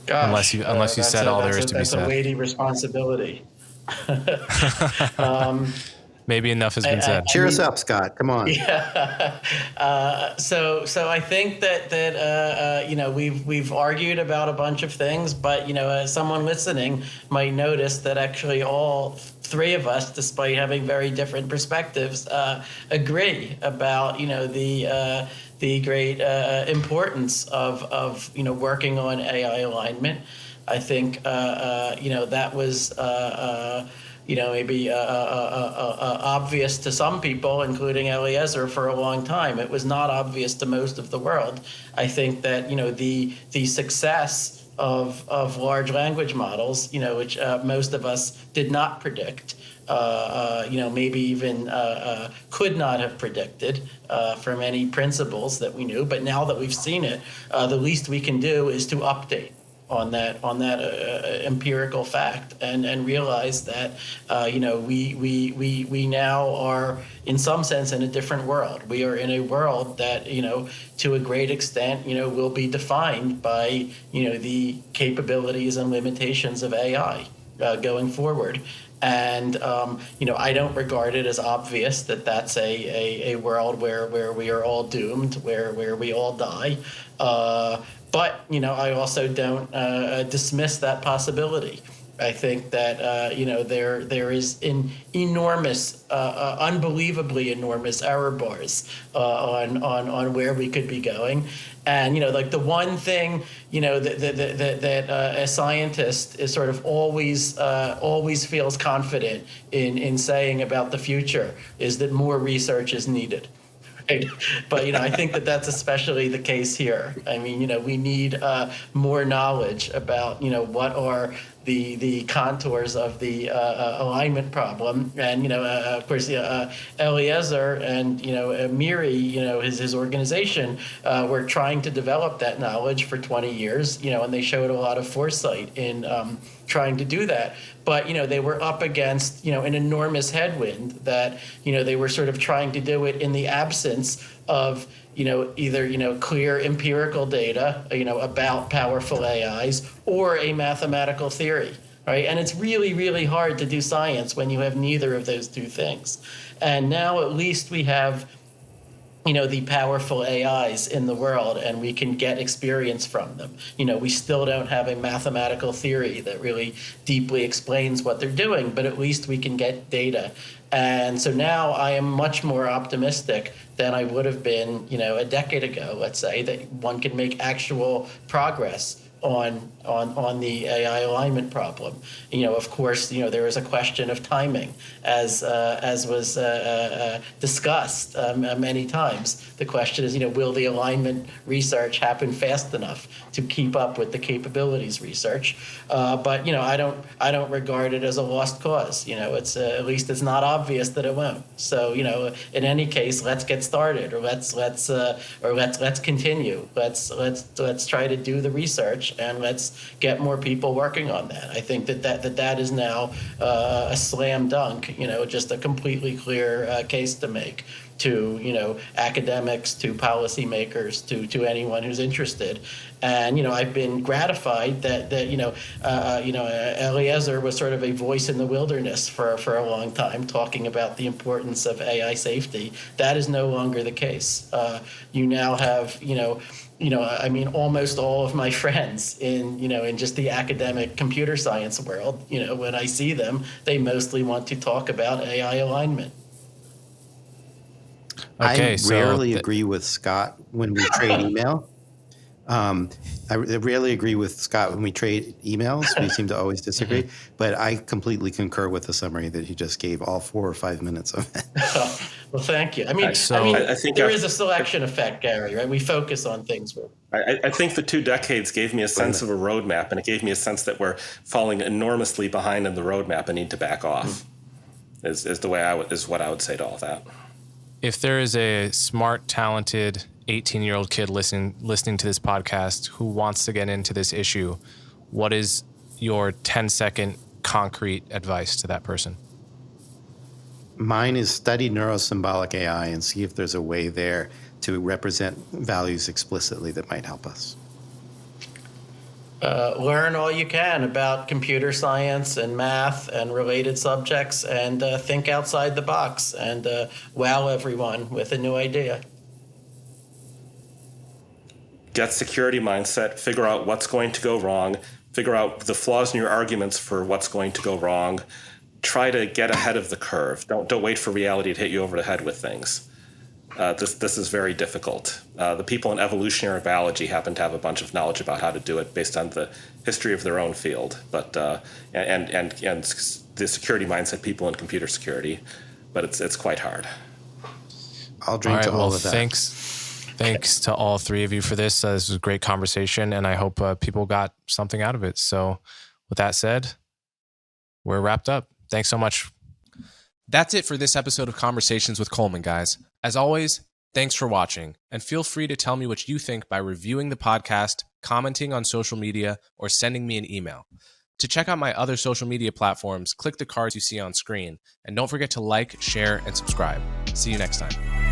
Gosh, unless you said all there is to be said. That's a weighty responsibility. Maybe enough has been said. Cheer us up, Scott. Come on. Yeah. So I think that we've argued about a bunch of things, but someone listening might notice that actually all three of us, despite having very different perspectives, agree about the great importance of working on AI alignment. I think that was maybe obvious to some people, including Eliezer, for a long time. It was not obvious to most of the world. I think that the success of large language models, which most of us did not predict, maybe even could not have predicted from any principles that we knew. But now that we've seen it, the least we can do is to update. empirical fact, and realize that we now are in some sense in a different world. We are in a world that to a great extent will be defined by the capabilities and limitations of AI going forward. And I don't regard it as obvious that that's a world where we are all doomed, where we all die. But I also don't dismiss that possibility. I think that there is an enormous, unbelievably enormous error bars on where we could be going. And like the one thing that a scientist is sort of always feels confident in saying about the future is that more research is needed. Right. But I think that that's especially the case here. I mean, we need more knowledge about what are the contours of the alignment problem, and of course Eliezer and Miri, his organization were trying to develop that knowledge for 20 years, and they showed a lot of foresight in trying to do that. But they were up against an enormous headwind that they were sort of trying to do it in the absence of either clear empirical data about powerful AIs or a mathematical theory, right? And it's really, really hard to do science when you have neither of those two things. And now at least we have the powerful AIs in the world, and we can get experience from them. We still don't have a mathematical theory that really deeply explains what they're doing, but at least we can get data. And so now I am much more optimistic than I would have been, a decade ago, let's say, that one can make actual progress on the AI alignment problem. Of course, there is a question of timing, as was discussed many times. The question is, will the alignment research happen fast enough to keep up with the capabilities research? But I don't regard it as a lost cause. It's at least it's not obvious that it won't. So in any case, let's get started, or let's continue. Let's try to do the research, and let's get more people working on that. I think that is now a slam dunk, just a completely clear case to make to academics, to policymakers, to anyone who's interested. And I've been gratified that Eliezer was sort of a voice in the wilderness for a long time, talking about the importance of AI safety. That is no longer the case. You now have almost all of my friends in just the academic computer science world, when I see them, they mostly want to talk about AI alignment. Okay, I rarely agree with Scott when we trade email. I rarely agree with Scott when we trade emails. We seem to always disagree. But I completely concur with the summary that he just gave, all 4 or 5 minutes of it. Well, thank you. I think there is a selection effect, Gary, right? We focus on things. I think the 2 decades gave me a sense of a roadmap, and it gave me a sense that we're falling enormously behind in the roadmap and need to back off, is what I would say to all that. If there is a smart, talented 18-year-old kid listening to this podcast who wants to get into this issue, what is your 10-second concrete advice to that person? Mine is study neurosymbolic AI and see if there's a way there to represent values explicitly that might help us. Learn all you can about computer science and math and related subjects, and think outside the box, and wow everyone with a new idea. Get security mindset, figure out what's going to go wrong, figure out the flaws in your arguments for what's going to go wrong. Try to get ahead of the curve. Don't wait for reality to hit you over the head with things. This is very difficult. The people in evolutionary biology happen to have a bunch of knowledge about how to do it based on the history of their own field, but and the security mindset people in computer security, but it's quite hard. I'll drink to all of that. Thanks to all 3 of you for this. This was a great conversation, and I hope people got something out of it. So with that said, we're wrapped up. Thanks so much. That's it for this episode of Conversations with Coleman, guys. As always, thanks for watching, and feel free to tell me what you think by reviewing the podcast, commenting on social media, or sending me an email. To check out my other social media platforms, click the cards you see on screen, and don't forget to like, share, and subscribe. See you next time.